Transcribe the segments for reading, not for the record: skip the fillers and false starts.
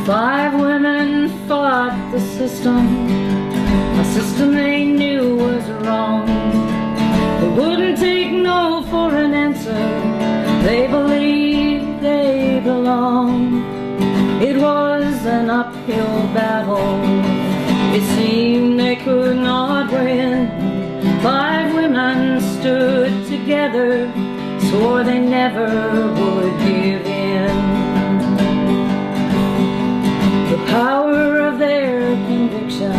5 women fought the system, a system they knew was wrong. They wouldn't take no for an answer, they believed they belonged. It was an uphill battle, it seemed they could not win. 5 women stood together, swore they never would give in. The power of their conviction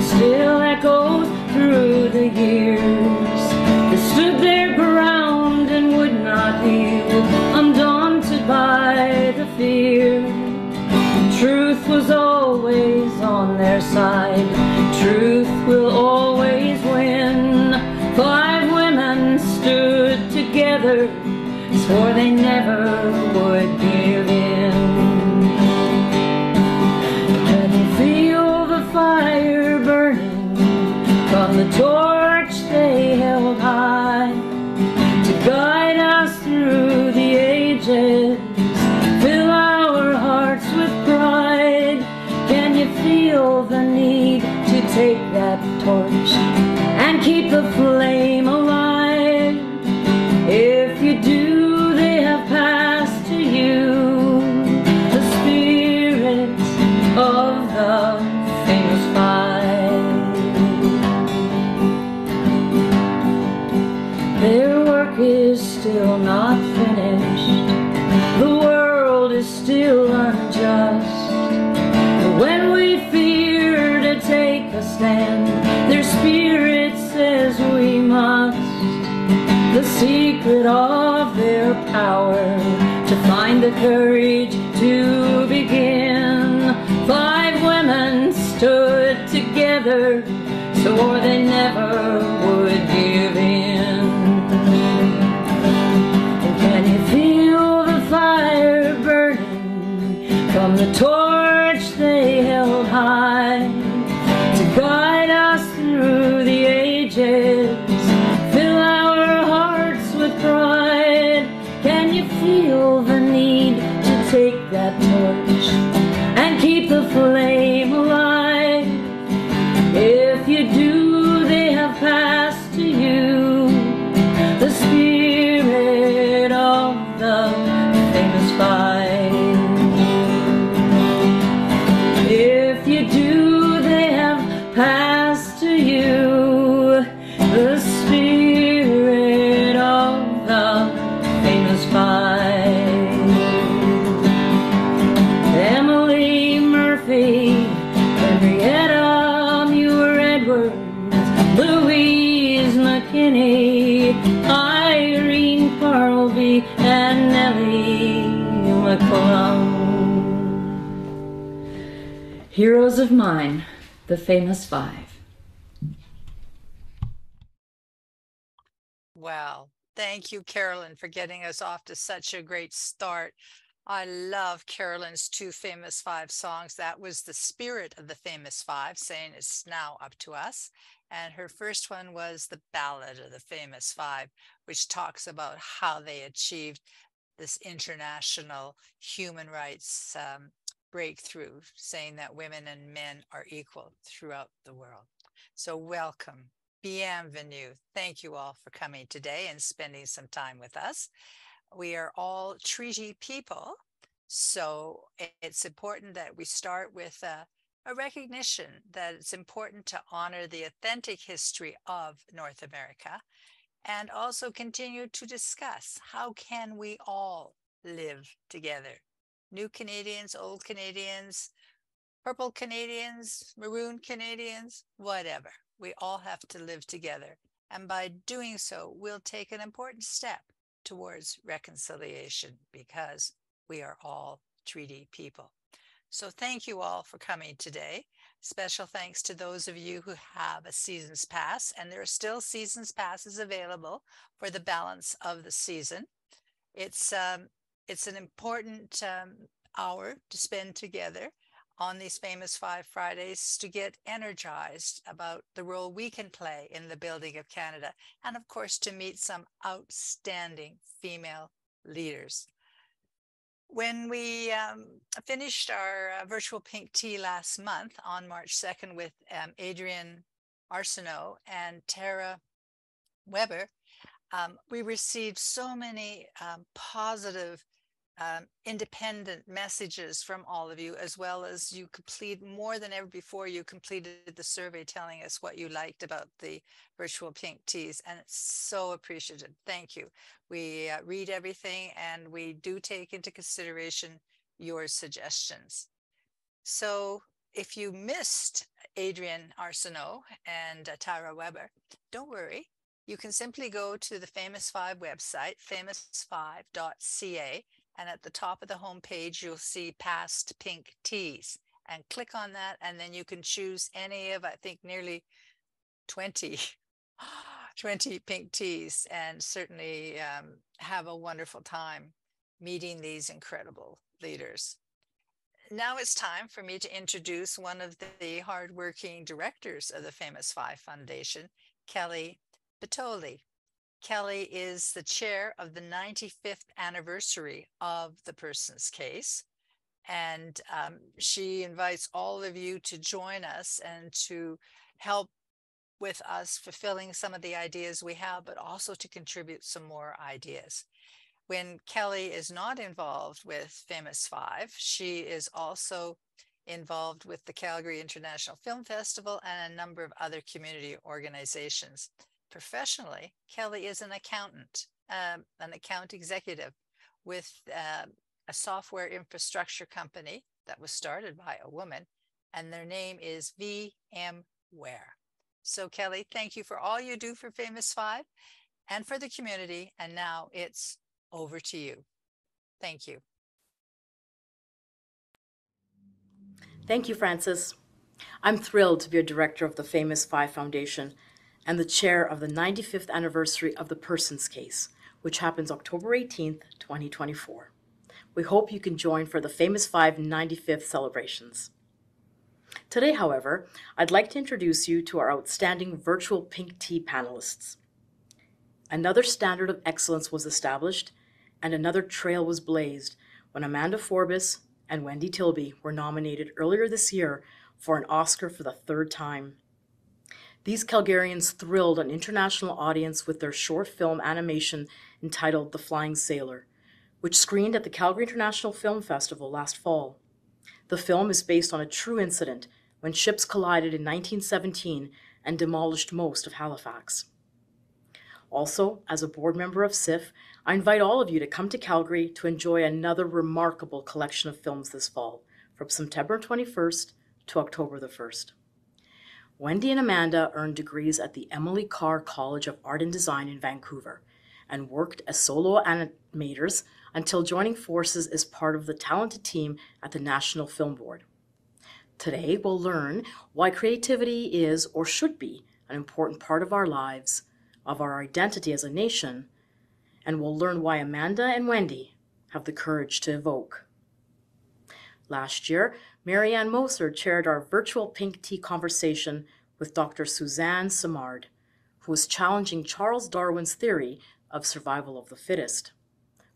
still echoes through the years. They stood their ground and would not yield, undaunted by the fear. Truth was always on their side, truth will always win. 5 women stood together, swore they never would give in. Can you feel the fire burning from the torch they held high to guide us through the ages, fill our hearts with pride? Can you feel the need to take that torch and keep the flame alive? If you do, they have passed to you the spirit of the famous 5. Their work is still not finished, the world is still unjust. But when we fear to take a stand, their spirit says we must. The secret of their power, to find the courage to begin. 5 women stood together, swore they never would give in. And can you feel the fire burning from the torch they held high to guide us through the ages, fill our hearts with pride? Can you feel the need to take that torch and keep the flame alive? If you do, they have passed to you the spirit of the famous 5. If you do, they have passed to you the spirit of the famous 5. Emily Murphy, Henrietta Muir Edwards, Louise McKinney, Irene Parlby, and Nellie McClung. Heroes of Mine, the famous 5. Well, thank you, Carolyn, for getting us off to such a great start. I love Carolyn's 2 famous 5 songs. That was the spirit of the famous 5, saying it's now up to us. And her first one was the ballad of the famous 5, which talks about how they achieved this international human rights breakthrough, saying that women and men are equal throughout the world. So welcome. Bienvenue. Thank you all for coming today and spending some time with us. We are all treaty people, so it's important that we start with a recognition that it's important to honor the authentic history of North America and also continue to discuss how can we all live together. New Canadians, old Canadians, purple Canadians, maroon Canadians, whatever. We all have to live together. And by doing so, we'll take an important step towards reconciliation because we are all treaty people. So thank you all for coming today. Special thanks to those of you who have a season's pass, and there are still season's passes available for the balance of the season. It's an important hour to spend together on these famous 5 Fridays to get energized about the role we can play in the building of Canada, and of course to meet some outstanding female leaders. When we finished our virtual pink tea last month on March 2nd with Adrienne Arsenault and Tara Weber, we received so many positive independent messages from all of you, as well as you complete more than ever before. You completed the survey telling us what you liked about the virtual pink teas, and it's so appreciated. Thank you. We read everything, and we do take into consideration your suggestions. So if you missed Adrienne Arsenault and Tara Weber, don't worry. You can simply go to the Famous Five website, famous5.ca, and at the top of the home page, you'll see past pink teas, and click on that, and then you can choose any of, I think, nearly 20 pink teas, and certainly have a wonderful time meeting these incredible leaders. Now it's time for me to introduce one of the hardworking directors of the Famous Five Foundation, Kelly Bitoli. Kelly is the chair of the 95th anniversary of the person's case, and she invites all of you to join us and to help with us fulfilling some of the ideas we have, but also to contribute some more ideas. When Kelly is not involved with Famous Five, she is also involved with the Calgary International Film Festival and a number of other community organizations. Professionally, Kelly is an accountant, an account executive with a software infrastructure company that was started by a woman, and their name is VMware. So Kelly, thank you for all you do for Famous Five and for the community, and now it's over to you. Thank you. Thank you, Frances. I'm thrilled to be a director of the Famous Five Foundation and the chair of the 95th anniversary of the person's case, which happens October 18th, 2024. We hope you can join for the Famous Five 95th celebrations. Today, however, I'd like to introduce you to our outstanding virtual pink tea panelists. Another standard of excellence was established, and another trail was blazed when Amanda Forbis and Wendy Tilby were nominated earlier this year for an Oscar for the third time. These Calgarians thrilled an international audience with their short film animation entitled The Flying Sailor, which screened at the Calgary International Film Festival last fall. The film is based on a true incident when ships collided in 1917 and demolished most of Halifax. Also, as a board member of SIF, I invite all of you to come to Calgary to enjoy another remarkable collection of films this fall, from September 21st to October the 1st. Wendy and Amanda earned degrees at the Emily Carr College of Art and Design in Vancouver and worked as solo animators until joining forces as part of the talented team at the National Film Board. Today, we'll learn why creativity is or should be an important part of our lives, of our identity as a nation, and we'll learn why Amanda and Wendy have the courage to evoke. Last year, Marianne Moser chaired our virtual pink tea conversation with Dr. Suzanne Simard, who was challenging Charles Darwin's theory of survival of the fittest.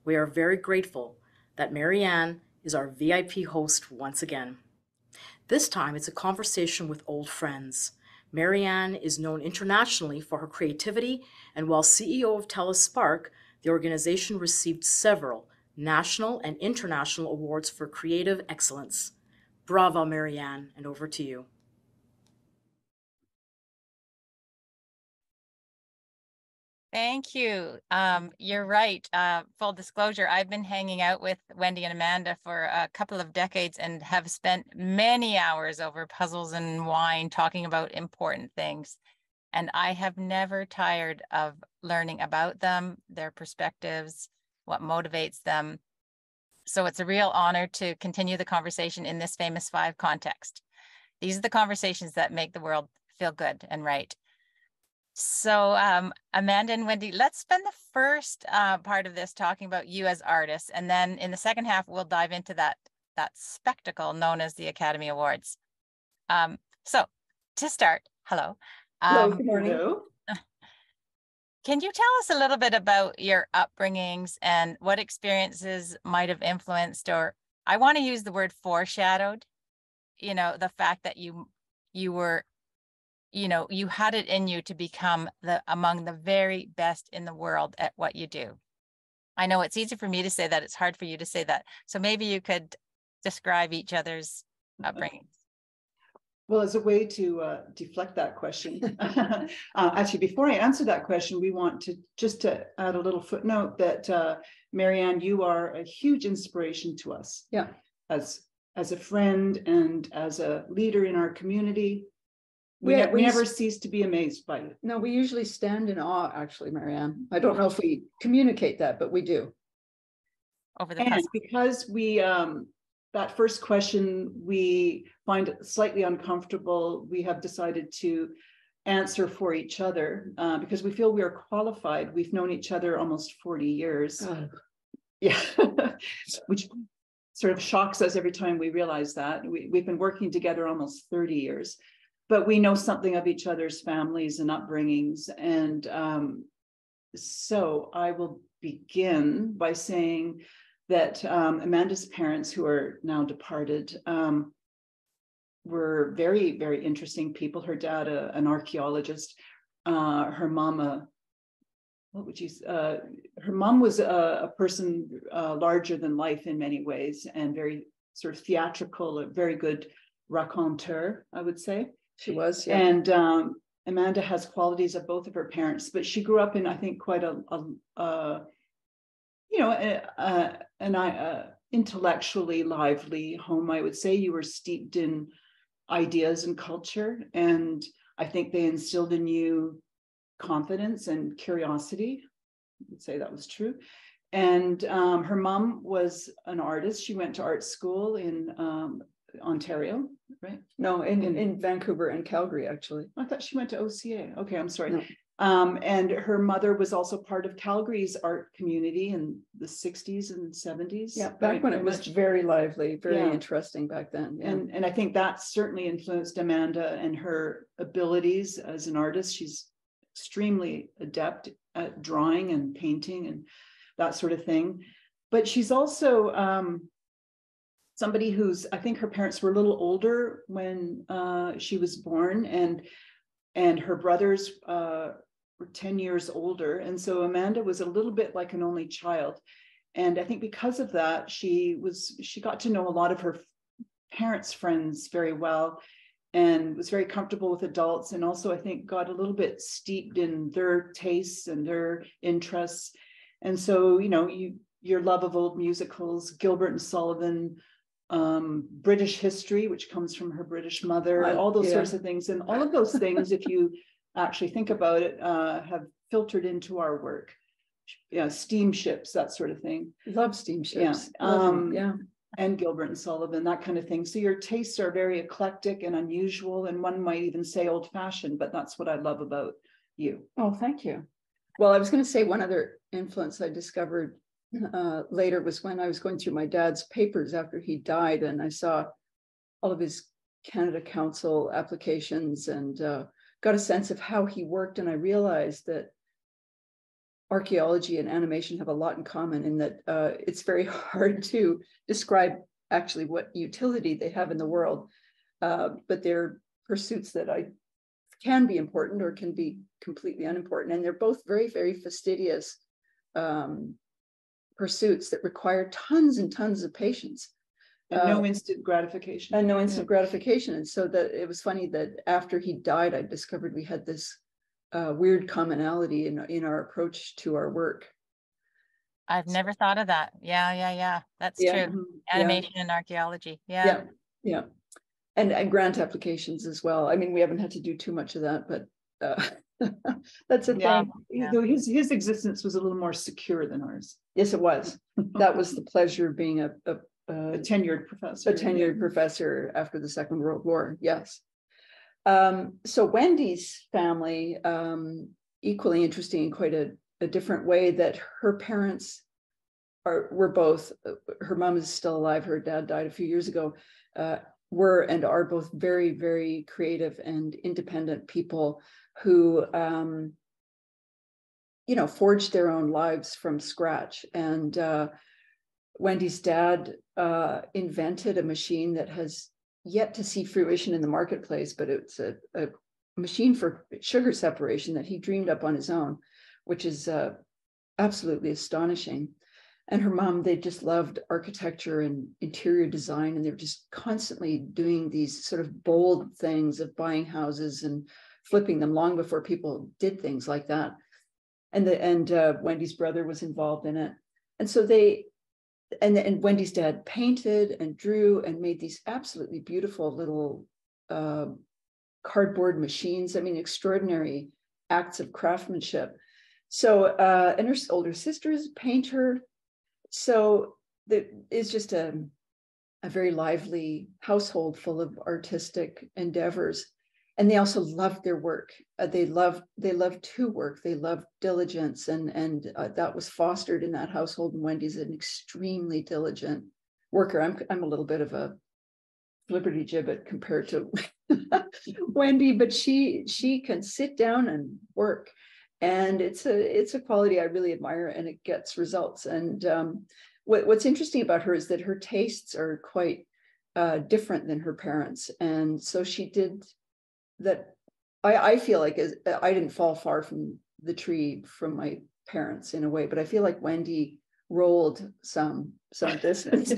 We are very grateful that Marianne is our VIP host once again. This time, it's a conversation with old friends. Marianne is known internationally for her creativity, and while CEO of TELUS Spark, the organization received several national and international awards for creative excellence. Bravo, Marianne, and over to you. Thank you. You're right. Full disclosure, I've been hanging out with Wendy and Amanda for a couple of decades and have spent many hours over puzzles and wine talking about important things. And I have never tired of learning about them, their perspectives, what motivates them. So it's a real honor to continue the conversation in this Famous Five context. These are the conversations that make the world feel good and right. So Amanda and Wendy, let's spend the first part of this talking about you as artists. And then in the second half, we'll dive into that spectacle known as the Academy Awards. So to start, hello. Hello, good morning. Can you tell us a little bit about your upbringings and what experiences might have influenced, or I want to use the word foreshadowed, the fact that you were, you had it in you to become among the very best in the world at what you do. I know it's easy for me to say that. It's hard for you to say that. So maybe you could describe each other's upbringings. Well, as a way to deflect that question, actually, before I answer that question, we want to add a little footnote that Marianne, you are a huge inspiration to us. Yeah. As a friend and as a leader in our community, we Yeah, never cease to be amazed by you. No, we usually stand in awe, actually, Marianne. I don't know if we communicate that, but we do. Over the And past. because we that first question we find slightly uncomfortable, we have decided to answer for each other because we feel we are qualified. We've known each other almost 40 years. Oh. Yeah, which sort of shocks us every time we realize that. We've been working together almost 30 years, but we know something of each other's families and upbringings. And so I will begin by saying that Amanda's parents, who are now departed, were very, very interesting people. Her dad, an archaeologist, her mom, her mom was a person larger than life in many ways and very sort of theatrical, a very good raconteur, I would say. She was, yeah. And Amanda has qualities of both of her parents, but she grew up in, I think, quite an intellectually lively home, I would say. You were steeped in ideas and culture, and I think they instilled in you confidence and curiosity. I would say that was true. And her mom was an artist. She went to art school in Ontario, right? No, in Vancouver and Calgary, actually. I thought she went to OCA. Okay, I'm sorry. No. And her mother was also part of Calgary's art community in the 60s and 70s. Yeah, back when it was very lively, very interesting back then. Yeah. And I think that certainly influenced Amanda and her abilities as an artist. She's extremely adept at drawing and painting and that sort of thing. But she's also somebody who's, I think her parents were a little older when she was born, and her brothers were 10 years older. And so Amanda was a little bit like an only child. And I think because of that, she got to know a lot of her parents' friends very well and was very comfortable with adults. And also, I think, got a little bit steeped in their tastes and their interests. And so, your love of old musicals, Gilbert and Sullivan, British history, which comes from her British mother, all those sorts of things. And all of those things, if you actually think about it, have filtered into our work. Steamships, that sort of thing. Love steamships. Yeah. And Gilbert and Sullivan, that kind of thing. So your tastes are very eclectic and unusual, and one might even say old-fashioned, but that's what I love about you. Oh, thank you. Well, I was going to say one other influence I discovered later was when I was going through my dad's papers after he died, and I saw all of his Canada Council applications and got a sense of how he worked. And I realized that archaeology and animation have a lot in common in that it's very hard to describe actually what utility they have in the world, but they're pursuits that can be important or can be completely unimportant. And they're both very, very fastidious pursuits that require tons and tons of patience. And no instant gratification. And no instant gratification. And so that it was funny that after he died, I discovered we had this weird commonality in our approach to our work. I've never thought of that. Yeah. That's true. Animation and archaeology. Yeah. And grant applications as well. I mean, we haven't had to do too much of that, but that's a thing. Though his existence was a little more secure than ours. Yes, it was. That was the pleasure of being a tenured professor. A tenured professor after the Second World War. Yes. So Wendy's family, equally interesting in quite a different way, that her parents were both, her mom is still alive, her dad died a few years ago, were and are both very, very creative and independent people who forged their own lives from scratch. And Wendy's dad invented a machine that has yet to see fruition in the marketplace, but it's a machine for sugar separation that he dreamed up on his own, which is absolutely astonishing. And her mom, they just loved architecture and interior design, and they were just constantly doing these sort of bold things of buying houses and flipping them long before people did things like that. And Wendy's brother was involved in it. And so and Wendy's dad painted and drew and made these absolutely beautiful little cardboard machines. I mean, extraordinary acts of craftsmanship. So, and her older sister is a painter. So it's just a very lively household full of artistic endeavors. And they also loved their work. They loved to work. They loved diligence, and that was fostered in that household. And Wendy's an extremely diligent worker. I'm a little bit of a flipperty gibbet compared to Wendy, but she can sit down and work, and it's a quality I really admire, and it gets results. And what's interesting about her is that her tastes are quite different than her parents, and so she did that. I feel like I didn't fall far from the tree from my parents in a way, but I feel like Wendy rolled some distance.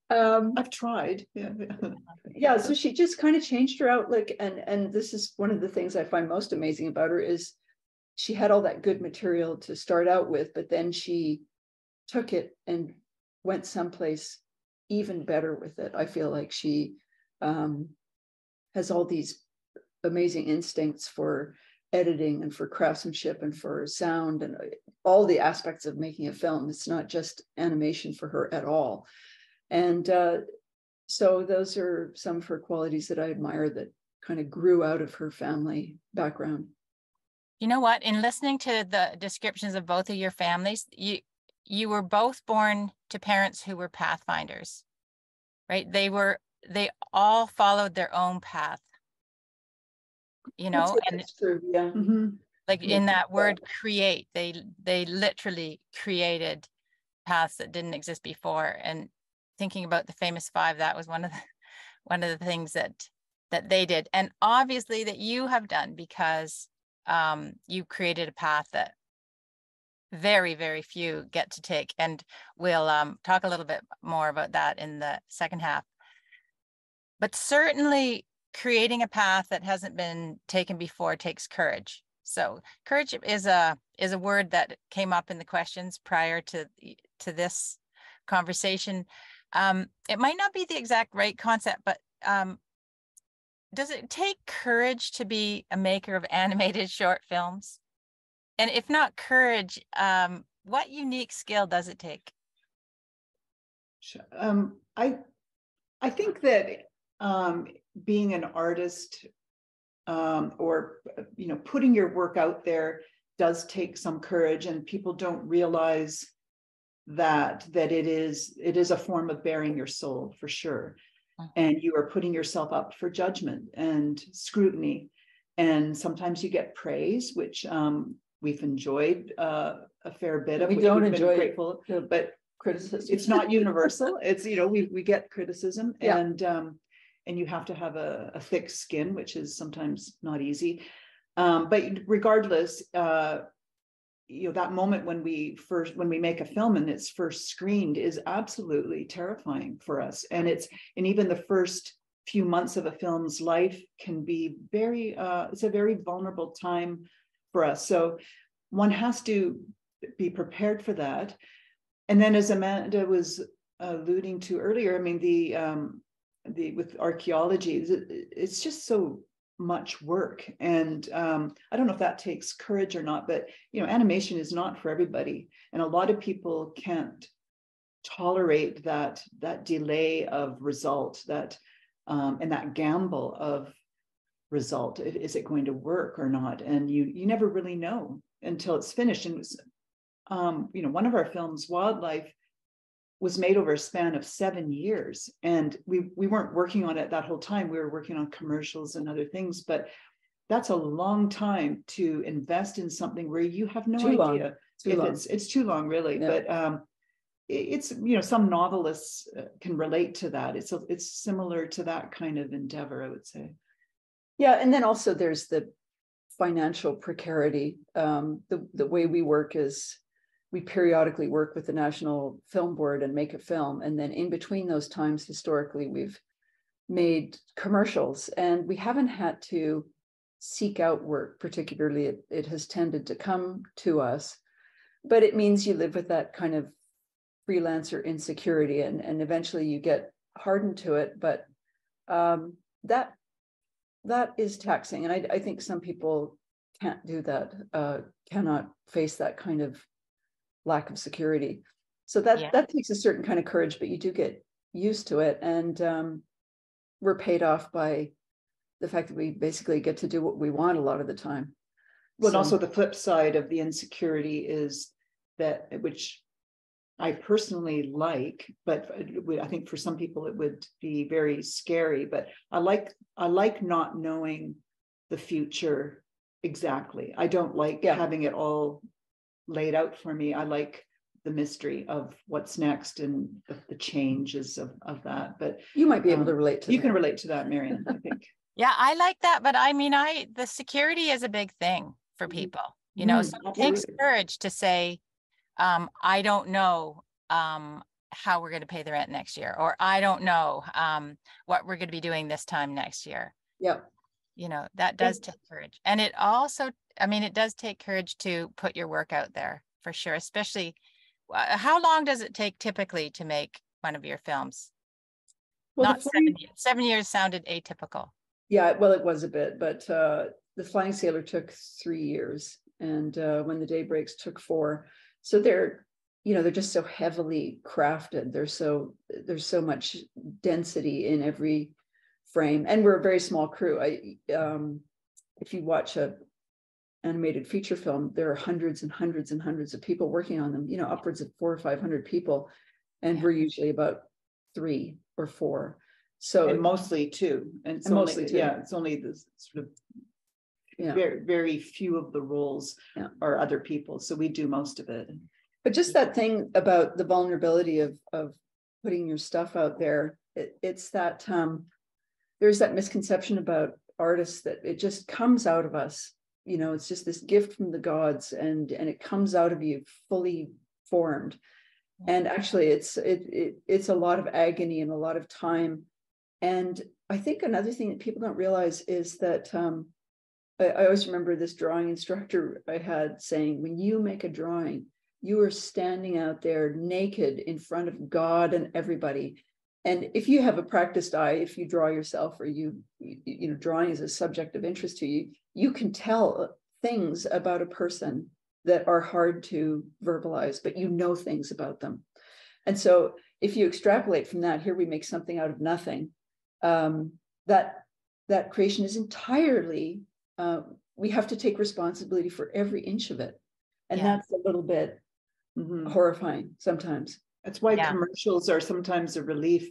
I've tried. Yeah, so she just kind of changed her outlook, and this is one of the things I find most amazing about her is she had all that good material to start out with, but then she took it and went someplace even better with it. I feel like she has all these amazing instincts for editing and for craftsmanship and for sound and all the aspects of making a film. It's not just animation for her at all. And so those are some of her qualities that I admire that kind of grew out of her family background. You know what? In listening to the descriptions of both of your families, you were both born to parents who were pathfinders, right? They all followed their own path, and that's true. Yeah. Mm-hmm. Like in that word create, they literally created paths that didn't exist before. And thinking about the famous five, that was one of the things that they did, and obviously that you have done, because you created a path that very, very few get to take. And we'll talk a little bit more about that in the second half. But certainly creating a path that hasn't been taken before takes courage. So courage is a word that came up in the questions prior to this conversation. It might not be the exact right concept, but does it take courage to be a maker of animated short films? And if not courage, what unique skill does it take? I think that being an artist or putting your work out there does take some courage, and people don't realize that it is a form of bearing your soul, for sure. And you are putting yourself up for judgment and scrutiny, and sometimes you get praise, which we've enjoyed a fair bit of. We don't enjoy grateful, but criticism. It's not universal. It's we get criticism, yeah. And you have to have a thick skin, which is sometimes not easy. But regardless, that moment when we make a film and it's first screened is absolutely terrifying for us. And even the first few months of a film's life can be it's a very vulnerable time for us. So one has to be prepared for that. And then, as Amanda was alluding to earlier, I mean, with archaeology, it's just so much work, and I don't know if that takes courage or not, but animation is not for everybody, and a lot of people can't tolerate that delay of result, and that gamble of result. Is it going to work or not? And you never really know until it's finished. And one of our films, Wildlife, was made over a span of 7 years, and we weren't working on it that whole time. We were working on commercials and other things, but that's a long time to invest in something where you have no Too long. idea Too if long. it's too long, really. Yeah. But it's, you know, some novelists can relate to that. It's similar to that kind of endeavor, I would say. Yeah, and then also there's the financial precarity. The way we work is we periodically work with the National Film Board and make a film, and then in between those times, historically, we've made commercials, and we haven't had to seek out work particularly. It has tended to come to us, but it means you live with that kind of freelancer insecurity, and eventually you get hardened to it. But that is taxing, and I think some people can't do that, cannot face that kind of lack of security. So that takes a certain kind of courage, but you do get used to it, and we're paid off by the fact that we basically get to do what we want a lot of the time. Well, and also the flip side of the insecurity is that, which I personally like, but I think for some people it would be very scary, but I like not knowing the future exactly. I don't like having it all laid out for me. I like the mystery of what's next and the changes of that. But you might be able to relate to you can relate to that, Marion, I think. Yeah, I like that. But I mean, the security is a big thing for people, you know, so it takes courage to say, I don't know how we're going to pay the rent next year, or I don't know what we're going to be doing this time next year. Yeah. You know, that does take courage. And it also, I mean, it does take courage to put your work out there for sure, especially how long does it take typically to make one of your films? Well, not 7 years. 7 years sounded atypical. Yeah, well, it was a bit, but The Flying Sailor took 3 years, and When the Day Breaks took 4. So they're just so heavily crafted. There's so much density in every frame, and we're a very small crew. If you watch a animated feature film, there are hundreds and hundreds and hundreds of people working on them, upwards of 400 or 500 people. And we're usually about 3 or 4. So and mostly 2. And so mostly 2. Yeah, it's only this sort of very, very few of the roles are other people. So we do most of it. But just that thing about the vulnerability of putting your stuff out there, it's that there's that misconception about artists that it just comes out of us. It's just this gift from the gods, and it comes out of you fully formed. And actually it's a lot of agony and a lot of time. And I think another thing that people don't realize is that I always remember this drawing instructor I had saying, when you make a drawing, you are standing out there naked in front of God and everybody. And if you have a practiced eye, if you draw yourself, or drawing is a subject of interest to you, you can tell things about a person that are hard to verbalize, but things about them. And so if you extrapolate from that, here we make something out of nothing. That creation is entirely, we have to take responsibility for every inch of it. And that's a little bit horrifying sometimes. That's why commercials are sometimes a relief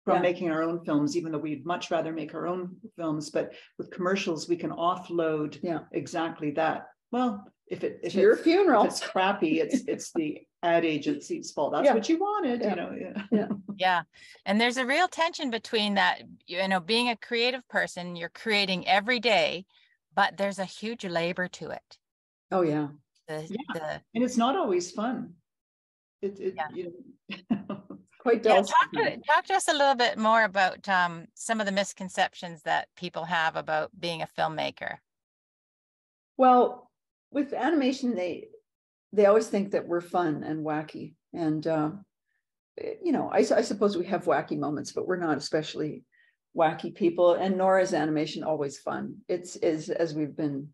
from making our own films, even though we'd much rather make our own films. But with commercials, we can offload exactly that. Well, if it's your funeral, if it's crappy, it's the ad agency's fault. That's what you wanted, Yeah. And there's a real tension between that, being a creative person, you're creating every day, but there's a huge labor to it. Oh, yeah. And it's not always fun. Quite dull. Talk to us a little bit more about some of the misconceptions that people have about being a filmmaker. Well, with animation, they always think that we're fun and wacky. And, I suppose we have wacky moments, but we're not especially wacky people. And nor is animation always fun. It's as we've been,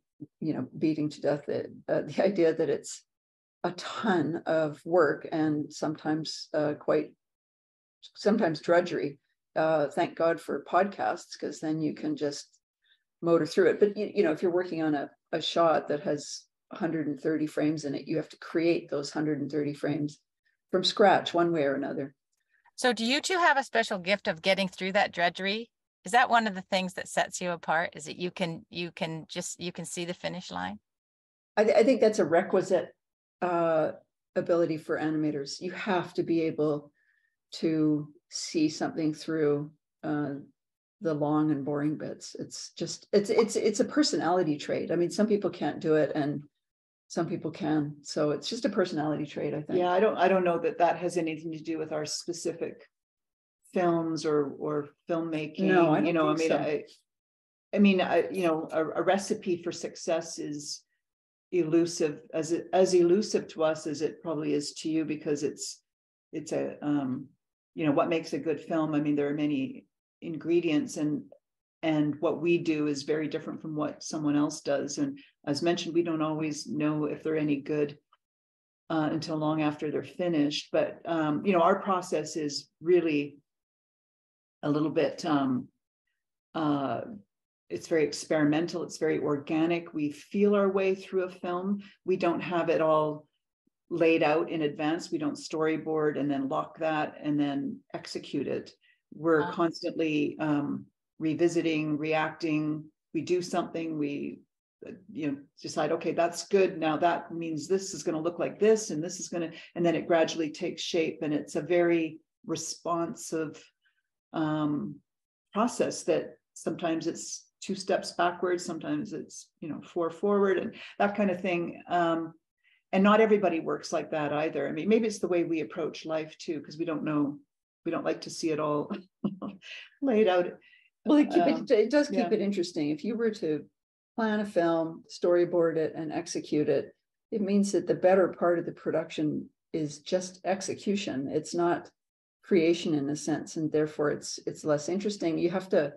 beating to death, the idea that it's a ton of work and sometimes sometimes drudgery. Thank God for podcasts, because then you can just motor through it. But if you're working on a shot that has 130 frames in it, you have to create those 130 frames from scratch, one way or another. So do you two have a special gift of getting through that drudgery? Is that one of the things that sets you apart? Is that you can see the finish line? I think that's a requisite ability for animators. You have to be able to see something through the long and boring bits. It's a personality trait. I mean, some people can't do it and some people can. So it's just a personality trait, I think. Yeah, I don't know that has anything to do with our specific films or filmmaking. No, I don't think so. I mean, a recipe for success is elusive, as elusive to us as it probably is to you, because it's a what makes a good film. I mean, there are many ingredients, and what we do is very different from what someone else does. And as mentioned, we don't always know if they're any good until long after they're finished. But our process is really a little bit it's very experimental, it's very organic. We feel our way through a film. We don't have it all laid out in advance. We don't storyboard and then lock that and then execute it. We're constantly revisiting, reacting. We do something, we decide, okay, that's good. Now that means this is going to look like this, and this is going to, and then it gradually takes shape. And it's a very responsive process that sometimes it's 2 steps backwards, sometimes it's 4 forward, and that kind of thing. And not everybody works like that either. I mean, maybe it's the way we approach life too, because we don't like to see it all laid out. Well, it does keep it interesting. If you were to plan a film, storyboard it, and execute it, it means that the better part of the production is just execution. It's not creation in a sense, and therefore it's less interesting. You have to.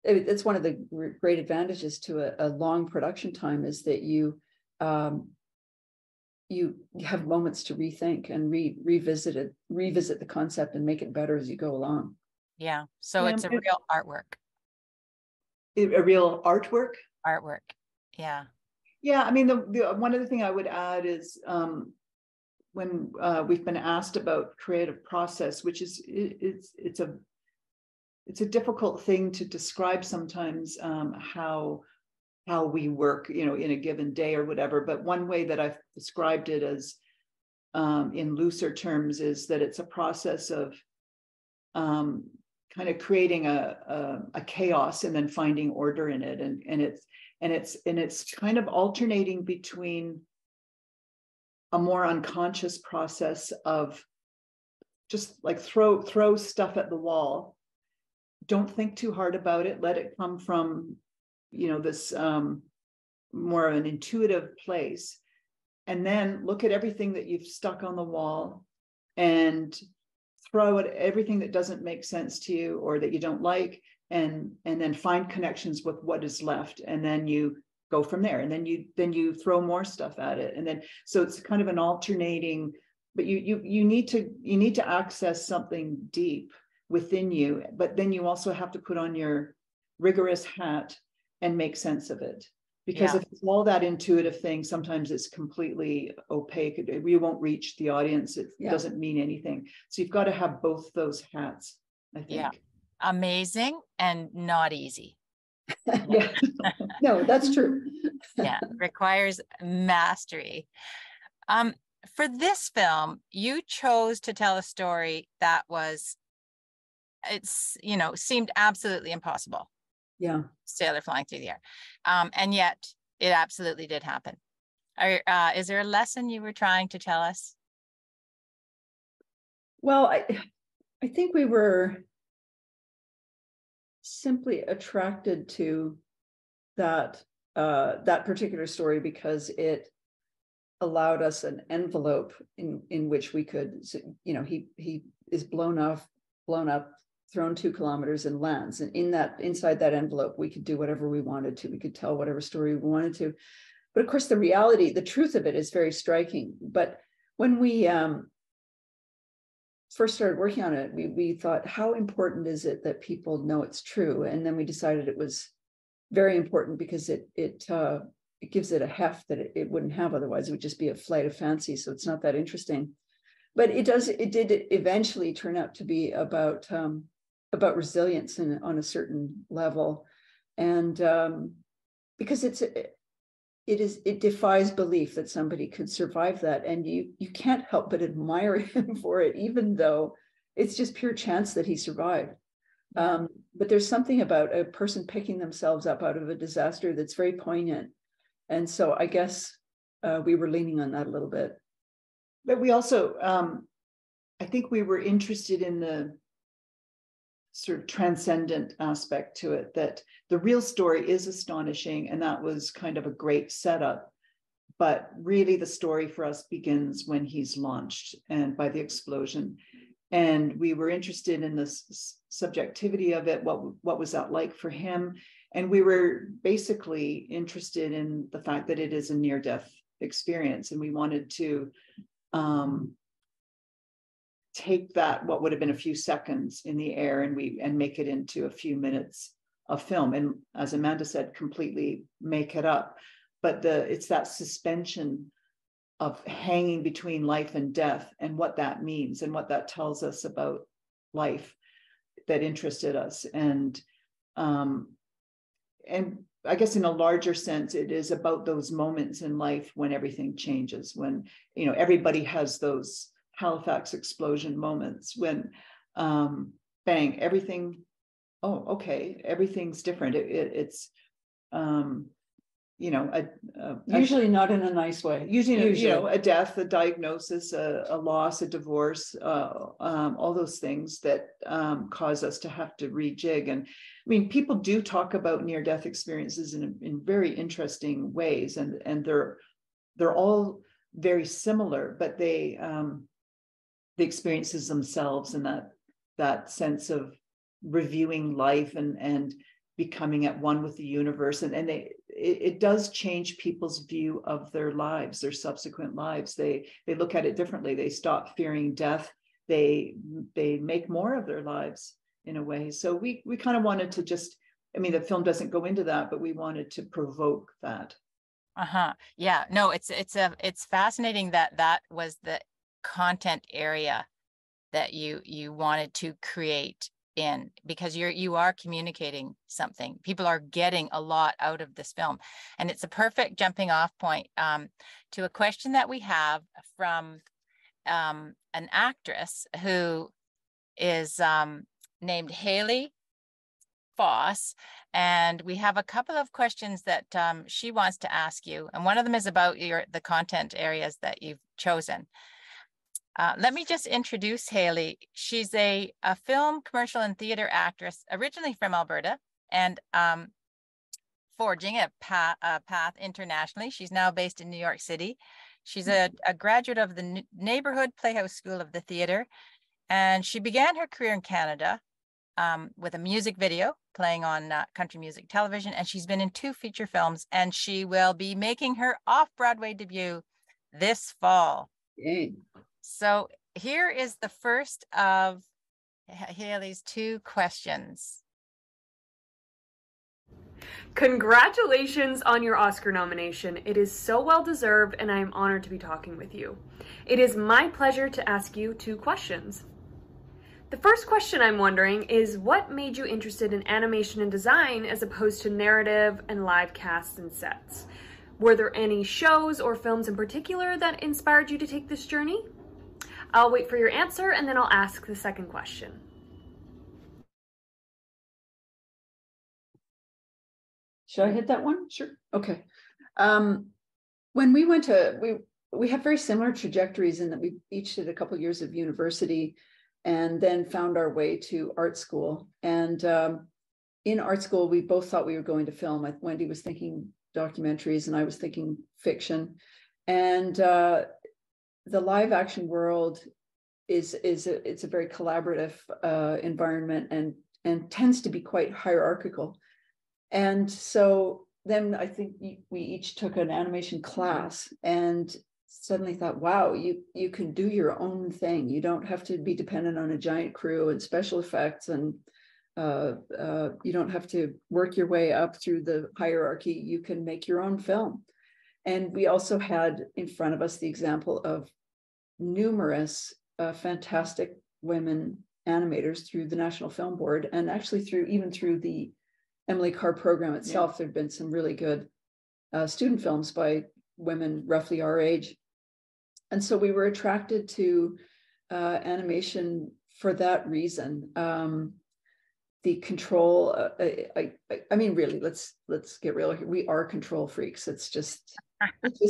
It's one of the great advantages to a long production time is that you have moments to rethink and revisit the concept and make it better as you go along. Yeah. So it's a real artwork. A real artwork? Artwork. Yeah. Yeah. I mean, the one other thing I would add is when we've been asked about creative process, which is it's a difficult thing to describe sometimes, how we work, in a given day or whatever. But one way that I've described it as in looser terms is that it's a process of kind of creating a chaos and then finding order in it. And it's kind of alternating between a more unconscious process of just like throw stuff at the wall. Don't think too hard about it. Let it come from, this more of an intuitive place. And then look at everything that you've stuck on the wall and throw at everything that doesn't make sense to you or that you don't like, and then find connections with what is left. And then you go from there. And then you throw more stuff at it. And then, so it's kind of an alternating, but you need to access something deep within you, but then you also have to put on your rigorous hat and make sense of it. Because if it's all that intuitive thing, sometimes it's completely opaque. We won't reach the audience. It doesn't mean anything. So you've got to have both those hats, I think. Yeah. Amazing and not easy. Yeah. No, that's true. Yeah. Requires mastery. For this film, you chose to tell a story that seemed absolutely impossible. Yeah. Sailor flying through the air. And yet it absolutely did happen. Is there a lesson you were trying to tell us? Well, I think we were simply attracted to that particular story because it allowed us an envelope in which we could, he is blown up, thrown 2 kilometers and lands. And inside that envelope, we could do whatever we wanted to. We could tell whatever story we wanted to. But of course, the truth of it is very striking. But when we first started working on it, we thought, how important is it that people know it's true? And then we decided it was very important because it gives it a heft that it wouldn't have otherwise. It would just be a flight of fancy. So it's not that interesting. But it did eventually turn out to be about about resilience on a certain level. And because it defies belief that somebody could survive that. And you can't help but admire him for it, even though it's just pure chance that he survived. But there's something about a person picking themselves up out of a disaster that's very poignant. And so I guess we were leaning on that a little bit. But we also, I think we were interested in the sort of transcendent aspect to it, that the real story is astonishing, and that was kind of a great setup. But really the story for us begins when he's launched and by the explosion. And we were interested in the subjectivity of it. What was that like for him? And we were basically interested in the fact that it is a near-death experience. And we wanted to take that, what would have been a few seconds in the air, and make it into a few minutes of film. And as Amanda said, completely make it up. But it's that suspension of hanging between life and death, and what that means and what that tells us about life that interested us. And I guess in a larger sense, it is about those moments in life when everything changes, when, you know, everybody has those Halifax explosion moments when bang, everything, oh, okay, everything's different. It's you know, Usually not in a nice way. Usually, you know, a death, a diagnosis, a loss, a divorce, all those things that cause us to have to rejig. And I mean, people do talk about near-death experiences in very interesting ways, and they're all very similar, but the experiences themselves, and that sense of reviewing life and becoming at one with the universe, and it does change people's view of their lives, their subsequent lives. They look at it differently. They stop fearing death. They make more of their lives in a way. So we kind of wanted to just, I mean, the film doesn't go into that, but we wanted to provoke that. Yeah, no, it's fascinating that was the content area that you wanted to create in, because you are communicating something. People are getting a lot out of this film, and it's a perfect jumping off point to a question that we have from an actress who is named Haley Foss, and we have a couple of questions that she wants to ask you, and one of them is about the content areas that you've chosen. Let me just introduce Haley. She's a film, commercial, and theater actress, originally from Alberta, and forging a path internationally. She's now based in New York City. She's a graduate of the Neighborhood Playhouse School of the Theater, and she began her career in Canada with a music video playing on country music television, and she's been in 2 feature films, and she will be making her off-Broadway debut this fall. Yay. So here is the first of Haley's 2 questions. Congratulations on your Oscar nomination. It is so well deserved, and I am honored to be talking with you. It is my pleasure to ask you 2 questions. The first question I'm wondering is, what made you interested in animation and design as opposed to narrative and live casts and sets? Were there any shows or films in particular that inspired you to take this journey? I'll wait for your answer, and then I'll ask the second question. Should I hit that one? Sure. Okay. When we went to, we have very similar trajectories in that we each did a couple of years of university and then found our way to art school. And in art school, we both thought we were going to film. Wendy was thinking documentaries and I was thinking fiction. And the live action world it's a very collaborative environment and tends to be quite hierarchical. And so then I think we each took an animation class and suddenly thought, wow, you can do your own thing. You don't have to be dependent on a giant crew and special effects, and you don't have to work your way up through the hierarchy. You can make your own film. And we also had in front of us the example of numerous fantastic women animators through the National Film Board, and actually even through the Emily Carr program itself. There've been some really good student films by women roughly our age. And so we were attracted to animation for that reason. The control, I mean, really, let's get real here. We are control freaks. Let's just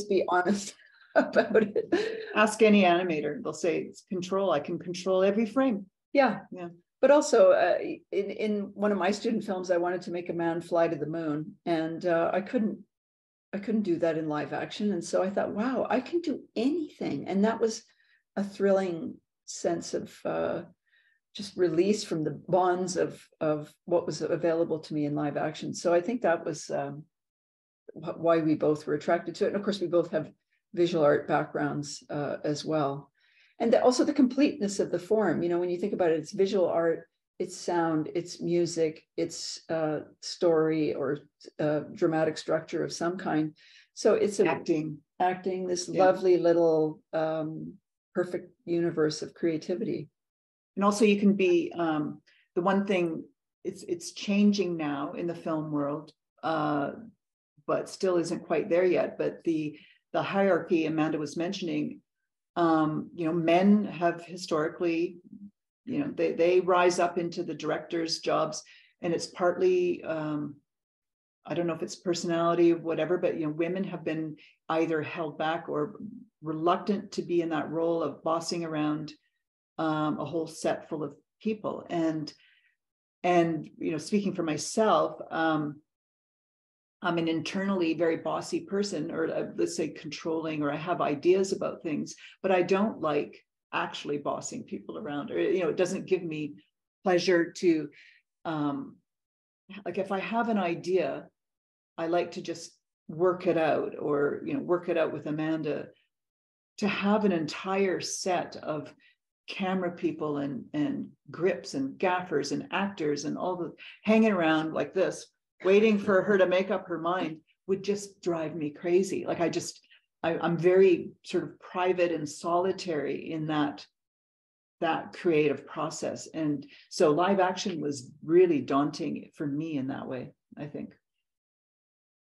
be honest about it. Ask any animator, they'll say it's control. I can control every frame. Yeah. Yeah. But also in one of my student films, I wanted to make a man fly to the moon, and I couldn't do that in live action. And so I thought, wow, I can do anything. And that was a thrilling sense of just release from the bonds of what was available to me in live action. So I think that was why we both were attracted to it. And of course, we both have visual art backgrounds as well. And also the completeness of the form. You know, when you think about it, it's visual art, it's sound, it's music, it's story or dramatic structure of some kind. So it's acting, this lovely little perfect universe of creativity. And also you can be, the one thing, it's changing now in the film world, but still isn't quite there yet. But the hierarchy Amanda was mentioning, you know, men have historically, you know, they rise up into the director's jobs, and it's partly, I don't know if it's personality or whatever, but, you know, women have been either held back or reluctant to be in that role of bossing around a whole set full of people. And you know, speaking for myself, I'm an internally very bossy person, or let's say controlling, or I have ideas about things, but I don't like actually bossing people around, or, you know, it doesn't give me pleasure to, like if I have an idea, I like to just work it out, or, you know, work it out with Amanda. To have an entire set of camera people and grips and gaffers and actors and all the hanging around like this, waiting for her to make up her mind, would just drive me crazy. Like I'm very sort of private and solitary in that creative process. And so live action was really daunting for me in that way, I think.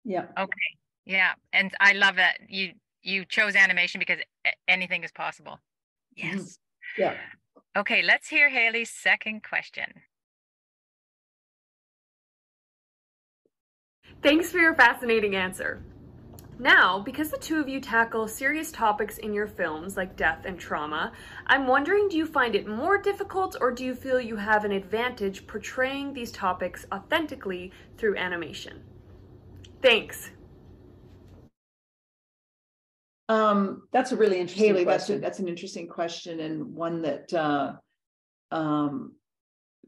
Yeah. Okay. Yeah. And I love that you chose animation because anything is possible. Yes. Mm-hmm. Yeah. Okay, let's hear Haley's second question. Thanks for your fascinating answer. Now, because the two of you tackle serious topics in your films like death and trauma, I'm wondering, do you find it more difficult, or do you feel you have an advantage portraying these topics authentically through animation? Thanks. That's a really interesting Haley, question. that's an interesting question, and one that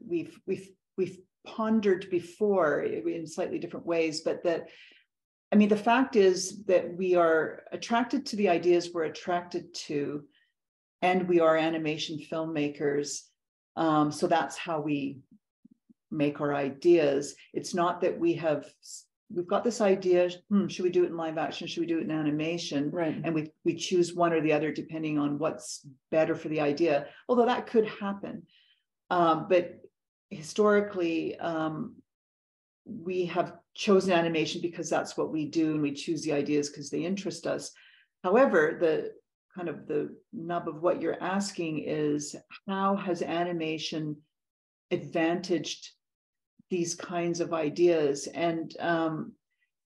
we've pondered before in slightly different ways. But that, I mean, the fact is that we are attracted to the ideas we're attracted to, and we are animation filmmakers. So that's how we make our ideas. It's not that we've got this idea, should we do it in live action? Should we do it in animation? Right. And we choose one or the other depending on what's better for the idea, although that could happen. But historically, we have chosen animation because that's what we do, and we choose the ideas because they interest us. However, the nub of what you're asking is, how has animation advantaged these kinds of ideas? And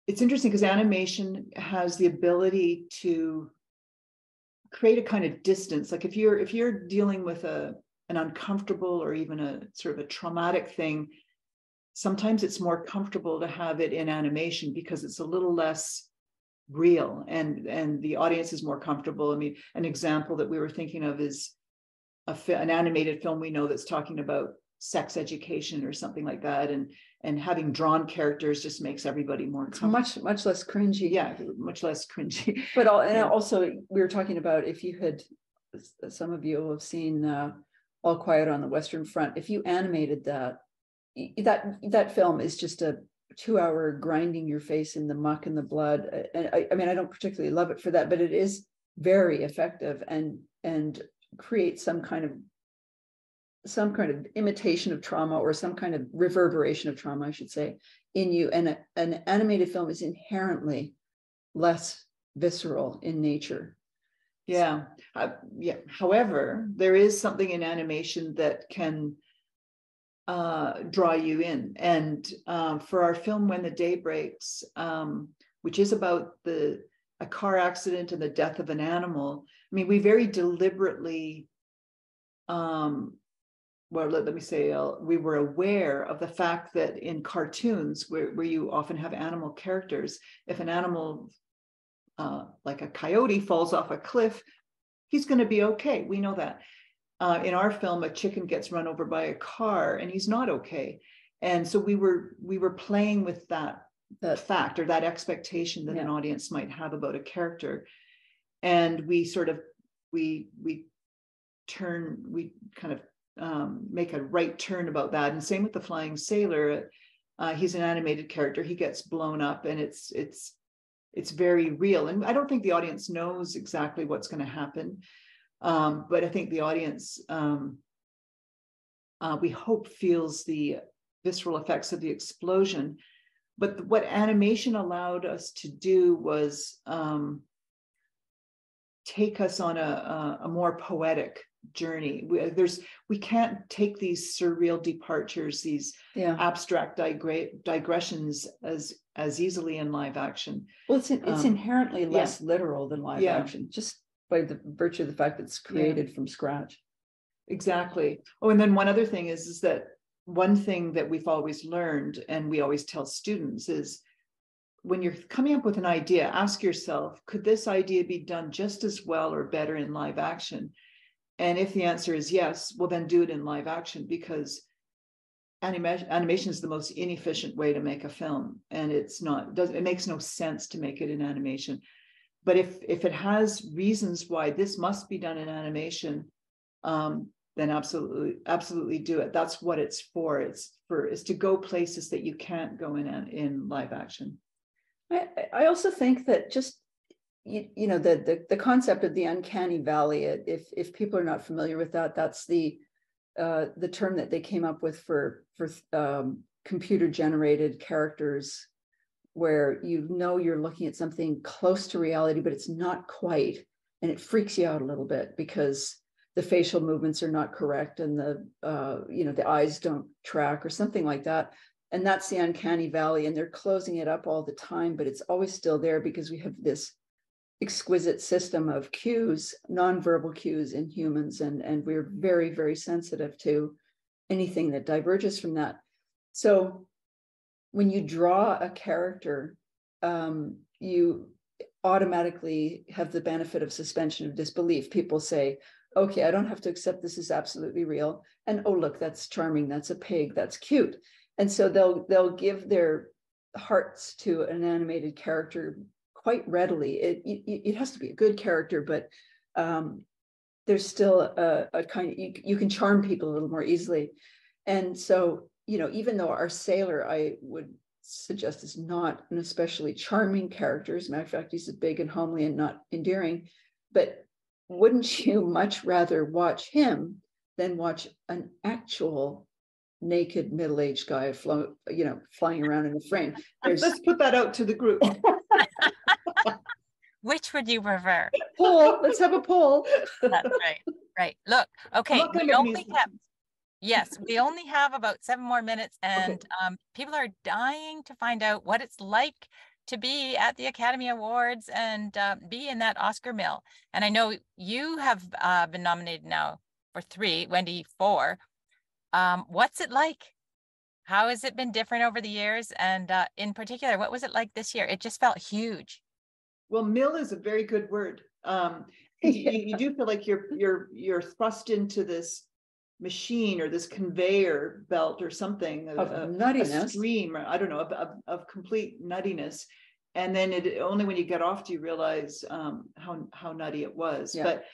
it's interesting because animation has the ability to create a kind of distance. Like if you're dealing with an uncomfortable or even a sort of a traumatic thing, sometimes it's more comfortable to have it in animation because it's a little less real, and the audience is more comfortable. I mean, an example that we were thinking of is an animated film we know that's talking about sex education or something like that, and having drawn characters just makes everybody more much less cringy. Yeah, much less cringy. But also we were talking about, if you had, some of you have seen All Quiet on the Western Front, if you animated that film is just a 2-hour grinding your face in the muck and the blood. And I mean, I don't particularly love it for that, but it is very effective and creates some kind of some kind of imitation of trauma or some kind of reverberation of trauma, I should say, in you. And an animated film is inherently less visceral in nature. Yeah. However, there is something in animation that can draw you in. And for our film, When the Day Breaks, which is about a car accident and the death of an animal, I mean, we very deliberately, well, let me say, we were aware of the fact that in cartoons where you often have animal characters, if an animal like a coyote falls off a cliff, he's going to be okay. We know that. In our film, a chicken gets run over by a car and he's not okay. And so we were playing with that fact or that expectation that an audience might have about a character. And we sort of, we kind of make a right turn about that. And same with the Flying Sailor. He's an animated character. He gets blown up and it's very real. And I don't think the audience knows exactly what's going to happen. But I think the audience, we hope, feels the visceral effects of the explosion. But what animation allowed us to do was take us on a more poetic journey. We can't take these surreal departures, these abstract digressions as easily in live action. Well, it's inherently less literal than live action, just by the virtue of the fact that it's created from scratch. Exactly. Oh, and then one other thing is that one thing that we've always learned, and we always tell students, is when you're coming up with an idea, ask yourself, could this idea be done just as well or better in live action? And if the answer is yes, well, then do it in live action, because animation is the most inefficient way to make a film. And it makes no sense to make it in animation. But if it has reasons why this must be done in animation, then absolutely do it. That's what it's for. It's to go places that you can't go in live action. I also think that just the concept of the uncanny valley. If people are not familiar with that, that's the term that they came up with for computer generated characters, where you're looking at something close to reality, but it's not quite, and it freaks you out a little bit because the facial movements are not correct and the eyes don't track or something like that. And that's the uncanny valley, and they're closing it up all the time, but it's always still there because we have this exquisite system of cues, nonverbal cues in humans, and we're very, very sensitive to anything that diverges from that. So when you draw a character, you automatically have the benefit of suspension of disbelief. People say, okay, I don't have to accept this is absolutely real. And oh, look, that's charming. That's a pig. That's cute. And so they'll give their hearts to an animated character quite readily. It has to be a good character, but there's still a kind of, you can charm people a little more easily. And so, even though our sailor, I would suggest, is not an especially charming character, as a matter of fact, he's big and homely and not endearing, but wouldn't you much rather watch him than watch an actual naked middle-aged guy flying around in a frame? Let's put that out to the group. Which would you prefer? Poll. Let's have a poll. That's right. Look, okay, we only have about 7 more minutes, and people are dying to find out what it's like to be at the Academy Awards and be in that Oscar mill. And I know you have been nominated now for 3, Wendy 4. What's it like? How has it been different over the years? And in particular, what was it like this year? It just felt huge. Well, mill is a very good word. You do feel like you're thrust into this machine or this conveyor belt or something of nuttiness, a stream, or I don't know, of complete nuttiness. And then only when you get off do you realize how nutty it was. Yeah. But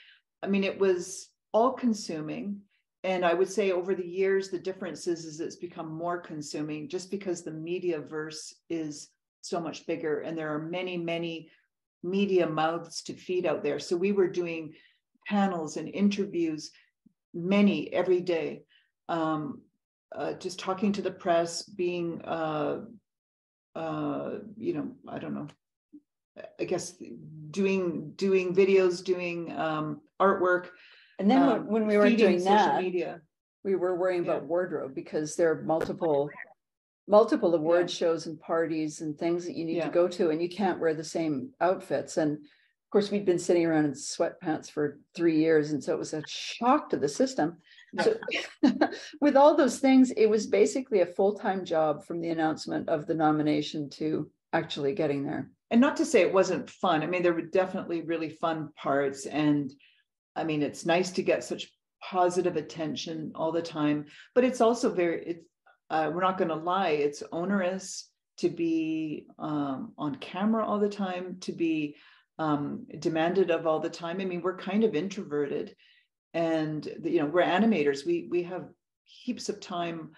I mean, it was all consuming. And I would say over the years, the difference is it's become more consuming just because the media verse is so much bigger. And there are many, many media mouths to feed out there. So we were doing panels and interviews, many every day. just talking to the press, being, you know, I don't know, I guess doing videos, doing artwork. And then when we were doing social that, media, we were worrying about wardrobe, because there are multiple award shows and parties and things that you need to go to, and you can't wear the same outfits. And of course, we'd been sitting around in sweatpants for 3 years, and so it was a shock to the system. So with all those things, it was basically a full-time job from the announcement of the nomination to actually getting there. And not to say it wasn't fun. I mean, there were definitely really fun parts. And I mean, it's nice to get such positive attention all the time, but it's also we're not going to lie, it's onerous to be on camera all the time, to be demanded of all the time. I mean, we're kind of introverted, and you know, we're animators. We have heaps of time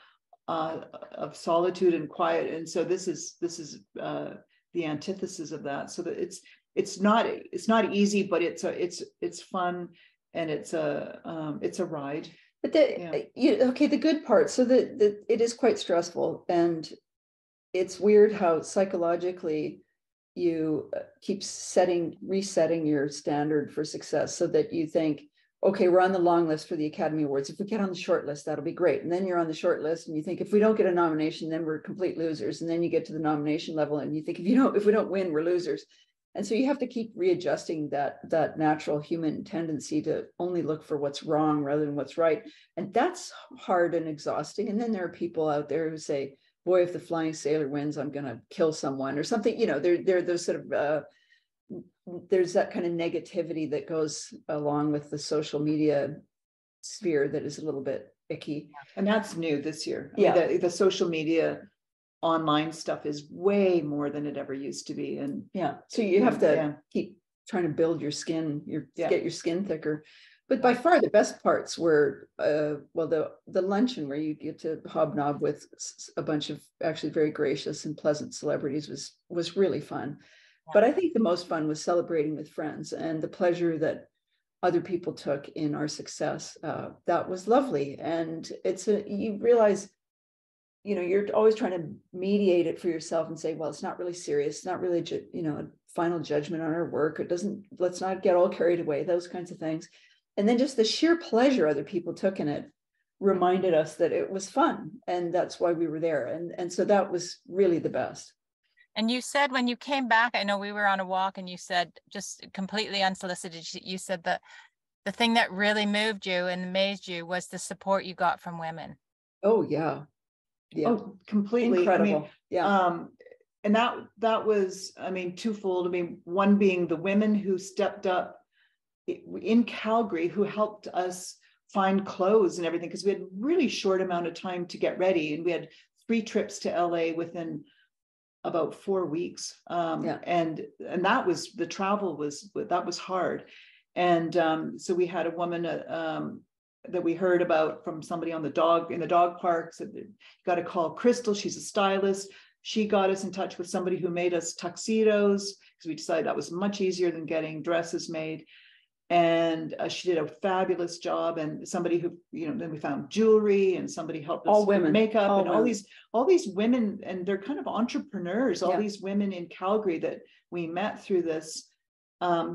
of solitude and quiet, and so this is the antithesis of that. So that it's not easy, but it's fun, and it's a ride. But the good part, so that it is quite stressful, and it's weird how psychologically you keep resetting your standard for success, so that you think, okay, we're on the long list for the Academy Awards. If we get on the short list, that'll be great. And then you're on the short list, and you think, if we don't get a nomination, then we're complete losers. And then you get to the nomination level, and you think, if we don't win, we're losers. And so you have to keep readjusting that natural human tendency to only look for what's wrong rather than what's right. And that's hard and exhausting. And then there are people out there who say, boy, if the flying sailor wins, I'm going to kill someone or something. You know, they're those sort of, there's that kind of negativity that goes along with the social media sphere that is a little bit icky. And that's new this year. I mean, the social media online stuff is way more than it ever used to be. And so you have to keep trying to build your skin, get your skin thicker. But by far the best parts were the luncheon, where you get to hobnob with a bunch of actually very gracious and pleasant celebrities was really fun. But I think the most fun was celebrating with friends, and the pleasure that other people took in our success. That was lovely. And you realize, you know, you're always trying to mediate it for yourself and say, well, it's not really serious. It's not really, a final judgment on our work. Let's not get all carried away, those kinds of things. And then just the sheer pleasure other people took in it reminded us that it was fun. And that's why we were there. And so that was really the best. And you said when you came back, I know we were on a walk, and you said, just completely unsolicited, you said that the thing that really moved you and amazed you was the support you got from women. Oh, yeah. Yeah. Oh, completely incredible. And that was, I mean, twofold. I mean, one being the women who stepped up in Calgary, who helped us find clothes and everything, because we had a really short amount of time to get ready, and we had 3 trips to LA within about 4 weeks. And that was, the travel was hard. And so we had a woman that we heard about from somebody in the dog park, said, you got to call Crystal, she's a stylist. She got us in touch with somebody who made us tuxedos, because we decided that was much easier than getting dresses made. And she did a fabulous job. And somebody who, then we found jewelry, and somebody helped us with makeup, all these women, and they're kind of entrepreneurs, all these women in Calgary that we met through this,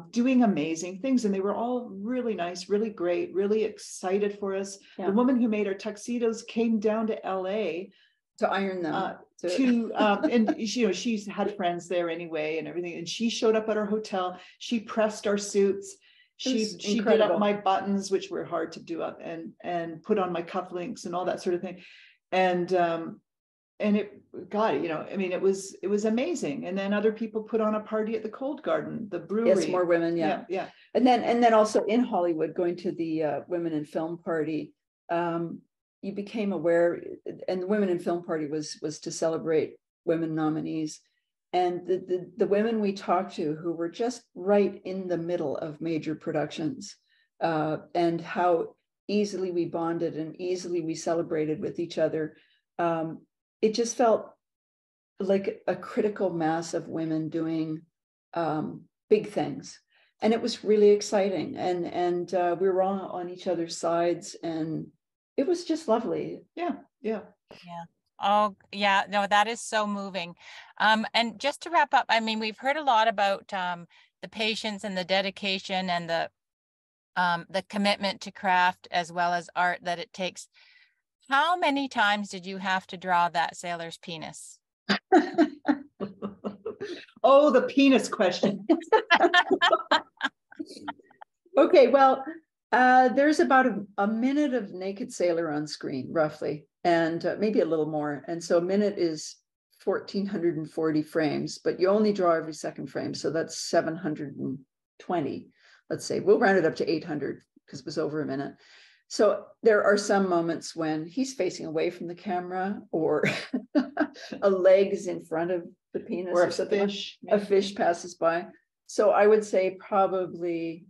doing amazing things. And they were all really nice, really great, really excited for us. The woman who made our tuxedos came down to LA to iron them. And she's had friends there anyway and everything. And she showed up at our hotel. She pressed our suits. She did up my buttons, which were hard to do up, and put on my cufflinks and all that sort of thing. And it it was amazing. And then other people put on a party at the Cold Garden, the brewery. Yes, more women. Yeah. And then also in Hollywood, going to the Women in Film party, you became aware, and the Women in Film party was to celebrate women nominees. And the women we talked to who were just right in the middle of major productions, and how easily we bonded and easily we celebrated with each other. It just felt like a critical mass of women doing big things. And it was really exciting. And we were all on each other's sides, and it was just lovely. Yeah. Yeah. Oh, yeah. No, that is so moving. And just to wrap up, I mean, we've heard a lot about the patience and the dedication and the commitment to craft as well as art that it takes. How many times did you have to draw that sailor's penis? Oh, the penis question. Okay, well, there's about a minute of naked sailor on screen, roughly, and maybe a little more. And so a minute is 1,440 frames, but you only draw every second frame. So that's 720, let's say. We'll round it up to 800 because it was over a minute. So there are some moments when he's facing away from the camera, or a leg is in front of the penis, Or a something. fish. A fish passes by. So I would say probably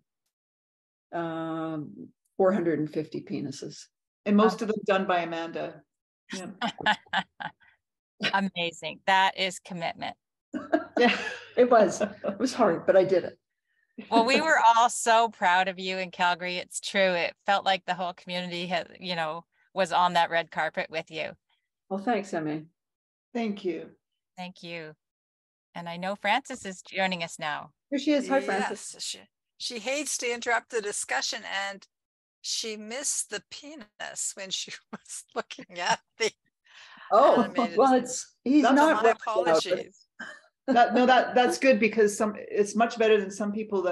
450 penises. And most of them done by Amanda. Yeah. Amazing. That is commitment. Yeah. It was hard, but I did it. Well, we were all so proud of you in Calgary. It's true. It felt like the whole community had, was on that red carpet with you. Well, thanks, Emma. Thank you. Thank you. And I know Frances is joining us now. Here she is. Hi, Frances. Yes, she hates to interrupt the discussion, and she missed the penis when she was looking at the animated. Well, he's That's not. My apologies. That's good, because it's much better than some people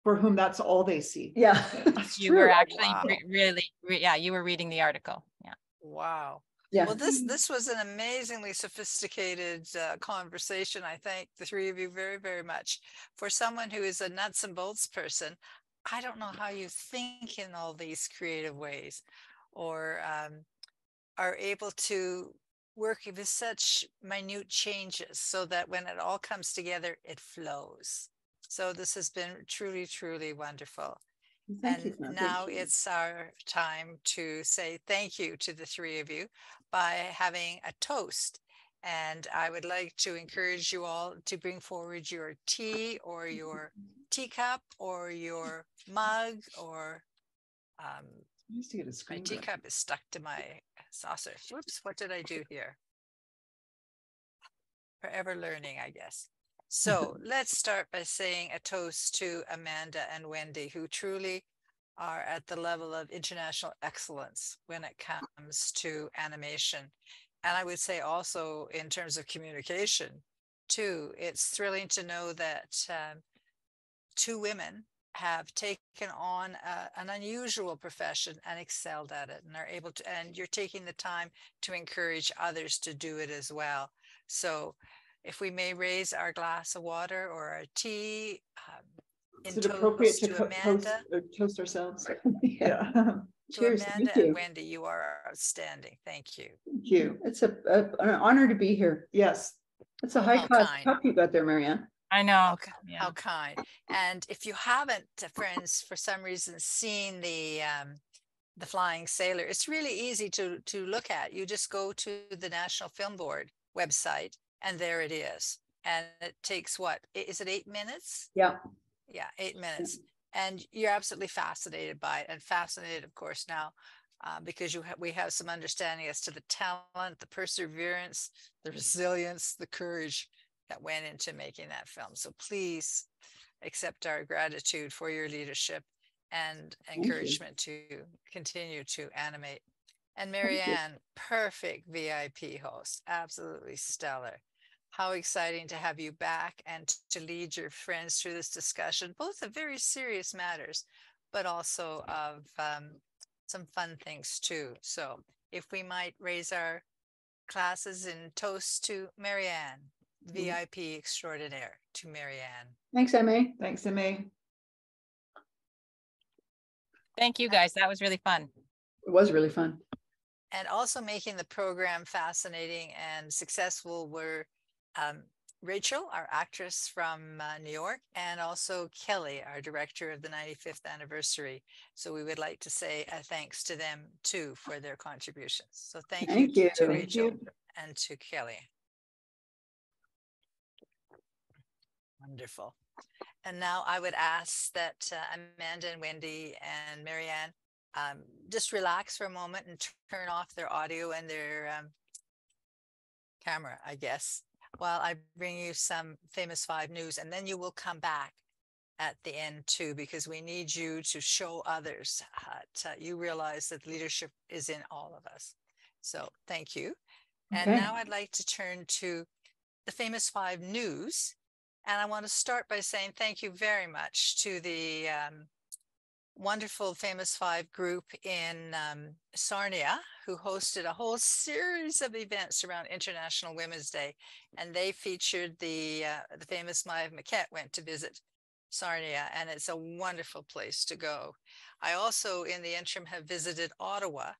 for whom that's all they see. Yeah, That's You true. were actually Wow. you were reading the article. Yeah. Wow. yeah. Well, this was an amazingly sophisticated conversation. I thank the three of you very, very much. For someone who is a nuts and bolts person, I don't know how you think in all these creative ways, or are able to work with such minute changes so that when it all comes together, it flows. So this has been truly, truly wonderful. Thank you. And now it's our time to say thank you to the three of you by having a toast. And I would like to encourage you all to bring forward your tea or your teacup or your mug, or I used to get a my screen. teacup is stuck to my saucer. Whoops, what did I do here? Forever learning, I guess. So let's start by saying a toast to Amanda and Wendy, who truly are at the level of international excellence when it comes to animation. And I would say also in terms of communication too, it's thrilling to know that two women have taken on an unusual profession and excelled at it, and are able to, and you're taking the time to encourage others to do it as well. So if we may raise our glass of water or our tea in Is it appropriate toast to Amanda? toast ourselves? Yeah. To Cheers. Amanda Thank you. and Wendy, you are outstanding. Thank you. Thank you. It's an honor to be here. Yes. It's a How high-class kind. cup you got there, Marianne. I know. How kind. And if you haven't, friends, for some reason seen the Flying Sailor, it's really easy to look at. You just go to the National Film Board website, and there it is. And it takes what? Is it 8 minutes? Yeah. Yeah, 8 minutes. And you're absolutely fascinated by it, and fascinated, of course, now because we have some understanding as to the talent, the perseverance, the resilience, the courage that went into making that film. So please accept our gratitude for your leadership and encouragement to continue to animate. And Marianne, perfect VIP host, absolutely stellar. How exciting to have you back and to lead your friends through this discussion, both of very serious matters, but also of some fun things too. So if we might raise our glasses in toast to Marianne, VIP extraordinaire, to Marianne. Thanks, Emma. Thanks, Emma. Thank you guys. That was really fun. It was really fun. And also making the program fascinating and successful were Rachel, our actress from New York, and also Kelly, our director of the 95th anniversary. So we would like to say a thanks to them too for their contributions. So thank you to Rachel and to Kelly. Wonderful. And now I would ask that Amanda and Wendy and Marianne just relax for a moment and turn off their audio and their camera, I guess, while I bring you some Famous Five news, and then you will come back at the end too, because we need you to show others that you realize that leadership is in all of us. So thank you. And Okay. now I'd like to turn to the Famous Five news. And I want to start by saying thank you very much to the wonderful Famous Five group in Sarnia, who hosted a whole series of events around International Women's Day. And they featured the Famous Five Maquette went to visit Sarnia, and it's a wonderful place to go. I also, in the interim, have visited Ottawa.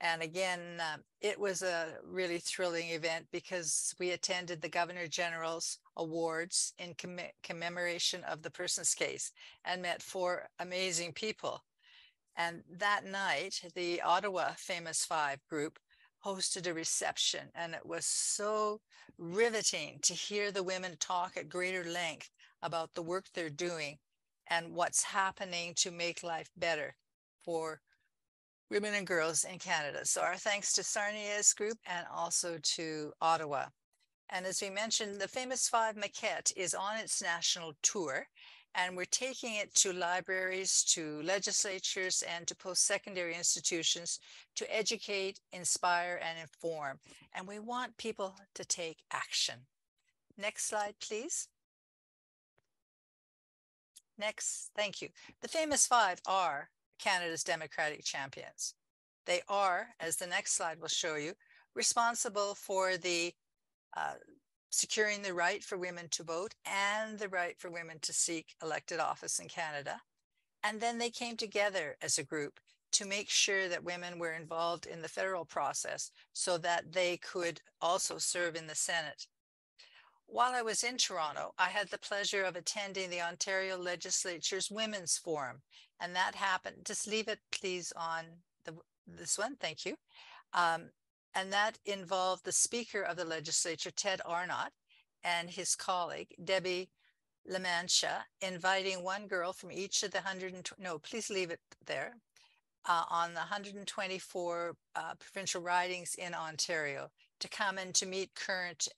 And again, it was a really thrilling event because we attended the Governor General's Awards in commemoration of the person's case and met 4 amazing people. And that night, the Ottawa Famous Five group hosted a reception, and it was so riveting to hear the women talk at greater length about the work they're doing and what's happening to make life better for women and girls in Canada. So our thanks to Sarnia's group and also to Ottawa. And as we mentioned, the Famous Five Maquette is on its national tour, and we're taking it to libraries, to legislatures, and to post-secondary institutions to educate, inspire, and inform. And we want people to take action. Next slide, please. Next, thank you. The Famous Five are Canada's Democratic champions. They are, as the next slide will show you, responsible for the securing the right for women to vote and the right for women to seek elected office in Canada. And then they came together as a group to make sure that women were involved in the federal process so that they could also serve in the Senate. While I was in Toronto, I had the pleasure of attending the Ontario Legislature's Women's Forum, and that happened. Just leave it, please, on this one. Thank you. And that involved the Speaker of the Legislature, Ted Arnott, and his colleague, Debbie LaMancha, inviting one girl from each of the please leave it there, on the 124 provincial ridings in Ontario to come and to meet current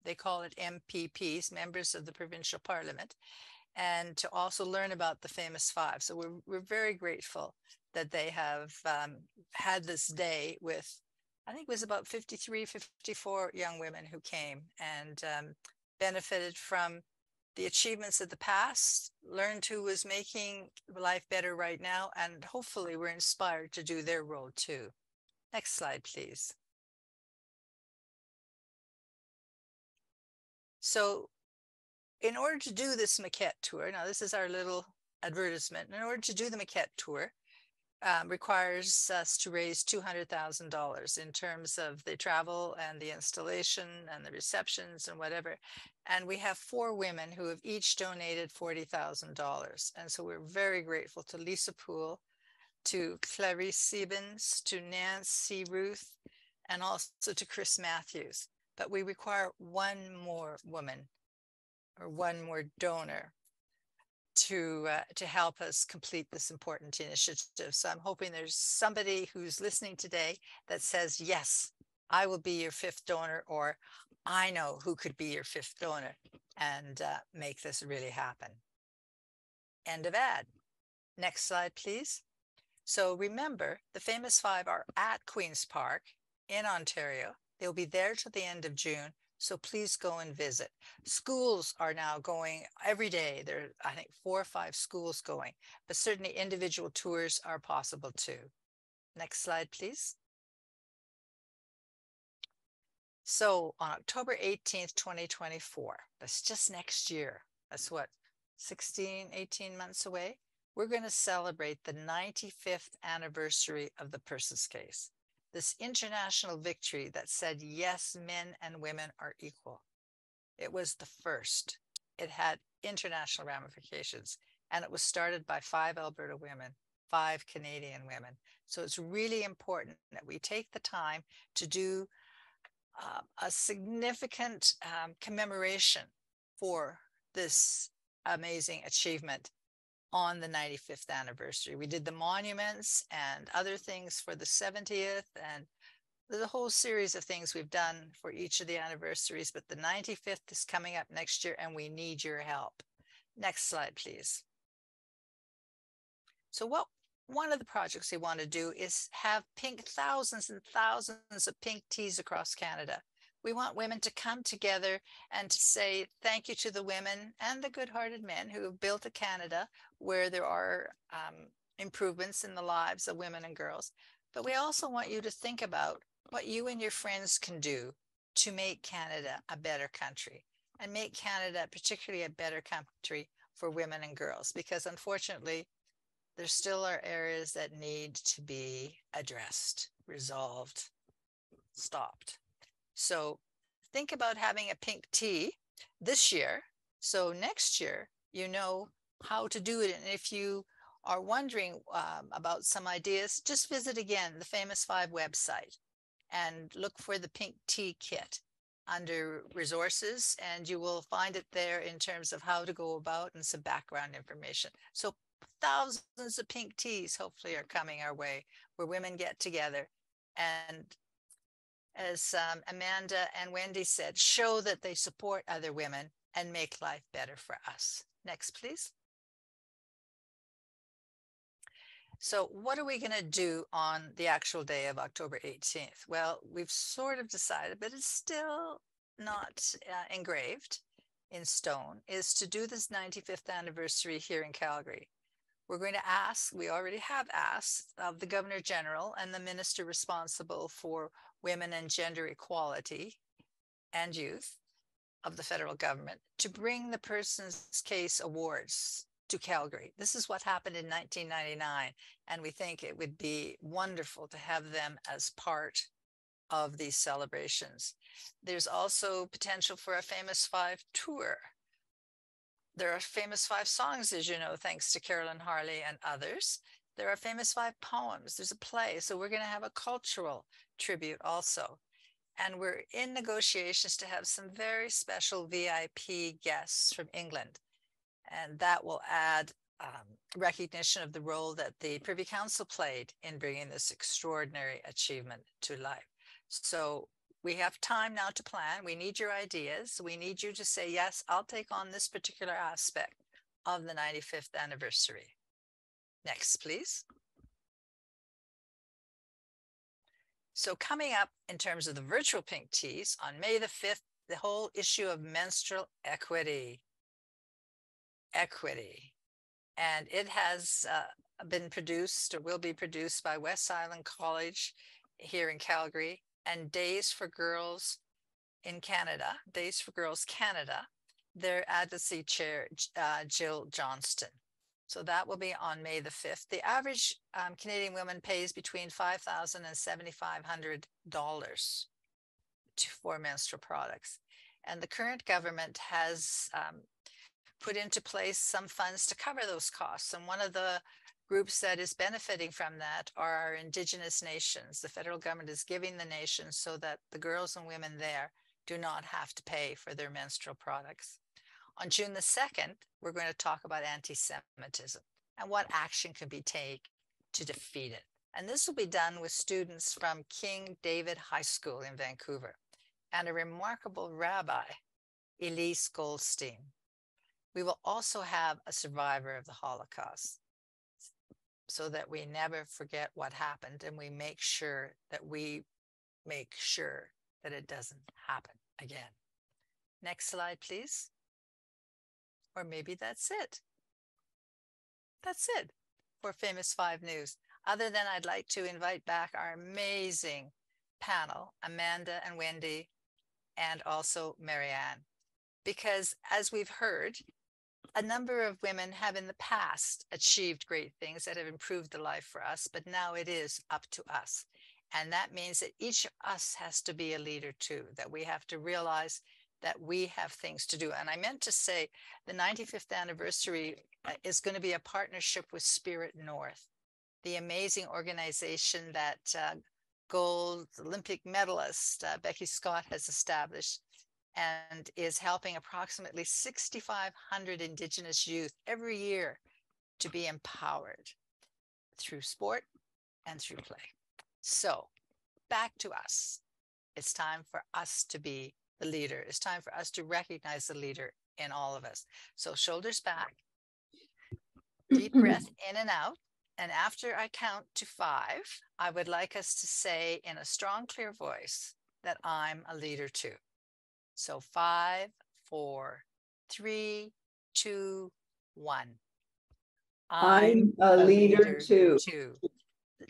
they call it MPPs, members of the provincial parliament, and to also learn about the Famous Five. So we're very grateful that they have had this day with, I think it was about 53, 54 young women who came and benefited from the achievements of the past, learned who was making life better right now, and hopefully we're inspired to do their role too. Next slide, please. So in order to do this Maquette tour, now this is our little advertisement, in order to do the Maquette tour, requires us to raise $200,000 in terms of the travel and the installation and the receptions and whatever. And we have 4 women who have each donated $40,000. And so we're very grateful to Lisa Poole, to Clarice Siebens, to Nancy Ruth, and also to Chris Matthews. But we require one more woman or one more donor to help us complete this important initiative. So I'm hoping there's somebody who's listening today that says, yes, I will be your 5th donor, or I know who could be your 5th donor, and make this really happen. End of ad. Next slide, please. So remember, the Famous Five are at Queen's Park in Ontario. They'll be there till the end of June. So please go and visit. Schools are now going every day. There are, I think, 4 or 5 schools going, but certainly individual tours are possible too. Next slide, please. So on October 18th, 2024, that's just next year. That's what, 16, 18 months away? We're going to celebrate the 95th anniversary of the Persons case. This international victory that said, yes, men and women are equal. It was the first. It had international ramifications, and it was started by 5 Alberta women, 5 Canadian women. So it's really important that we take the time to do a significant commemoration for this amazing achievement. on the 95th anniversary. We did the monuments and other things for the 70th, and there's a whole series of things we've done for each of the anniversaries, but the 95th is coming up next year and we need your help. Next slide, please. So one of the projects we want to do is have thousands and thousands of pink teas across Canada. We want women to come together and to say thank you to the women and the good-hearted men who have built a Canada where there are improvements in the lives of women and girls. But we also want you to think about what you and your friends can do to make Canada a better country, and make Canada particularly a better country for women and girls, because unfortunately, there still are areas that need to be addressed, resolved, stopped. So think about having a pink tea this year. So next year, you know how to do it. And if you are wondering about some ideas, just visit again the Famous Five website and look for the pink tea kit under resources, and you will find it there in terms of how to go about and some background information. So thousands of pink teas hopefully are coming our way, where women get together and, as Amanda and Wendy said, show that they support other women and make life better for us. Next, please. So what are we going to do on the actual day of October 18th? Well, we've sort of decided, but it's still not engraved in stone, is to do this 95th anniversary here in Calgary. We're going to ask, we already have asked, of the Governor General and the Minister responsible for women and gender equality and youth of the federal government to bring the Person's Case Awards to Calgary. This is what happened in 1999, and we think it would be wonderful to have them as part of these celebrations. There's also potential for a Famous Five tour. There are Famous Five songs, as you know, thanks to Carolyn Harley and others. There are Famous Five poems. There's a play. So we're going to have a cultural tribute also. And we're in negotiations to have some very special VIP guests from England. And that will add recognition of the role that the Privy Council played in bringing this extraordinary achievement to life. So we have time now to plan. We need your ideas. We need you to say, yes, I'll take on this particular aspect of the 95th anniversary. Next, please. So coming up in terms of the virtual pink teas on May the 5th, the whole issue of menstrual equity. And it has been produced or will be produced by West Island College here in Calgary, and Days for Girls in Canada, Days for Girls Canada, their advocacy chair, Jill Johnston. So that will be on May the 5th. The average Canadian woman pays between $5,000 and $7,500 for menstrual products. And the current government has put into place some funds to cover those costs. And one of the groups that is benefiting from that are our Indigenous nations. The federal government is giving the nations so that the girls and women there do not have to pay for their menstrual products. On June the 2nd, we're going to talk about anti-Semitism and what action can be taken to defeat it. And this will be done with students from King David High School in Vancouver and a remarkable rabbi, Elise Goldstein. We will also have a survivor of the Holocaust so that we never forget what happened, and we make sure that it doesn't happen again. Next slide, please. Or maybe that's it. That's it for Famous Five News. Other than I'd like to invite back our amazing panel, Amanda and Wendy, and also Marianne, because as we've heard, a number of women have in the past achieved great things that have improved the life for us, but now it is up to us. And that means that each of us has to be a leader too, that we have to realize that we have things to do. And I meant to say the 95th anniversary is going to be a partnership with Spirit North, the amazing organization that gold Olympic medalist Becky Scott has established, and is helping approximately 6,500 Indigenous youth every year to be empowered through sport and through play. So back to us. It's time for us to be the leader. It's time for us to recognize the leader in all of us. So shoulders back, deep breath in and out. And after I count to 5, I would like us to say in a strong, clear voice that I'm a leader too. So 5, 4, 3, 2, 1. I'm a leader too.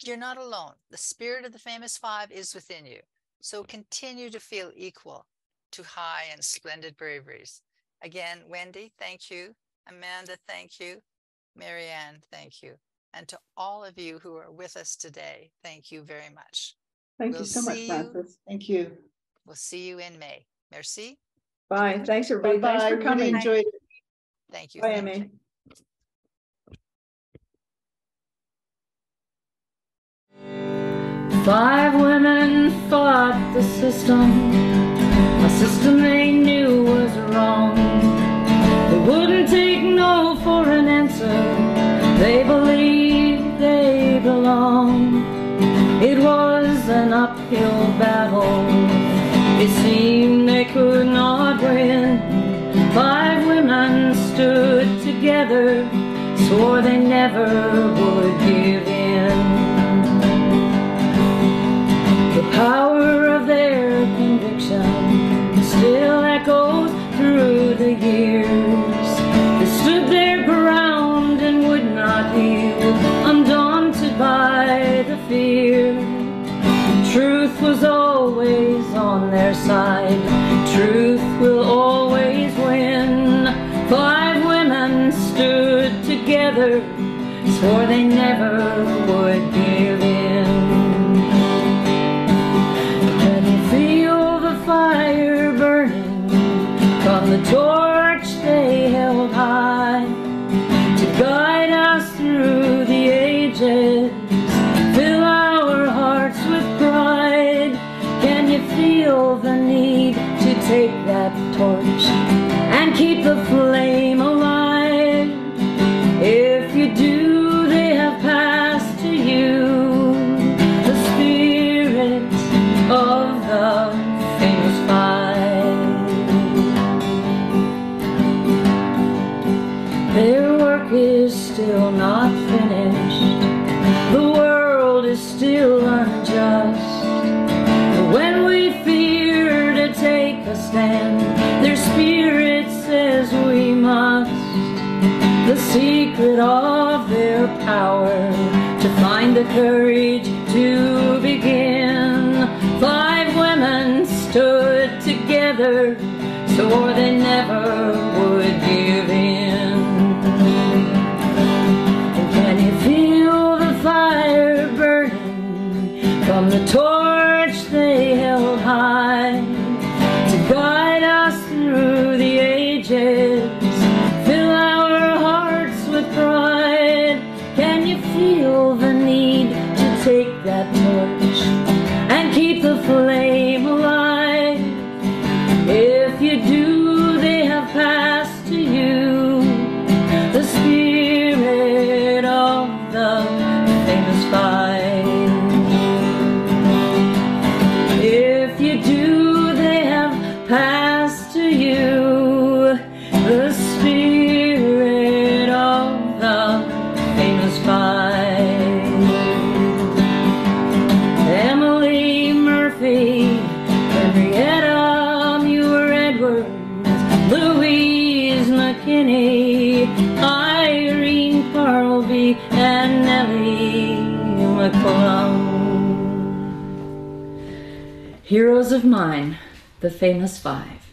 You're not alone. The spirit of the famous 5 is within you. So continue to feel equal to high and splendid braveries. Again, Wendy, thank you. Amanda, thank you. Marianne, thank you. And to all of you who are with us today, thank you very much. Thank you so much, Frances. Thank you. We'll see you in May. Merci. Bye. Thanks, everybody. Bye-bye. Thanks for coming. Really enjoyed it. Thank you. Bye, Thank you. Amy. Five women fought the system, a system they knew was wrong. They wouldn't take no for an answer, they believed they belonged. It was an uphill battle, it seemed they could not win. 5 women stood together, swore they never would give in. The power of their conviction still echoes through the years. They stood their ground and would not yield, undaunted by the fear. Truth was always on their side, truth will always win. 5 women stood together, swore they never would give in. Fire burning from the torch they held high to guide us through the ages, fill our hearts with pride. Can you feel the need to take that torch and keep the flame alive? If you do, they have passed to you the spirit of the famous 5. Their work is still not finished, the world is still unjust. But when we fear to take a stand, their spirit says we must. The secret of their power, to find the courage to begin. 5 women stood together, swore they never would give in. And can you feel the fire burning from the torch they held high to guide us through the ages, fill our hearts with pride? Can you feel the need to take that torch and keep the flame alive? If you do, they have passed to you the spirit of the famous 5. If you do, they have passed to you the spirit of the famous 5. Emily Murphy, Henrietta Muir Edwards, Louise McKinney, Irene Carlby, and Nellie McClung. Heroes of Mine, the famous 5.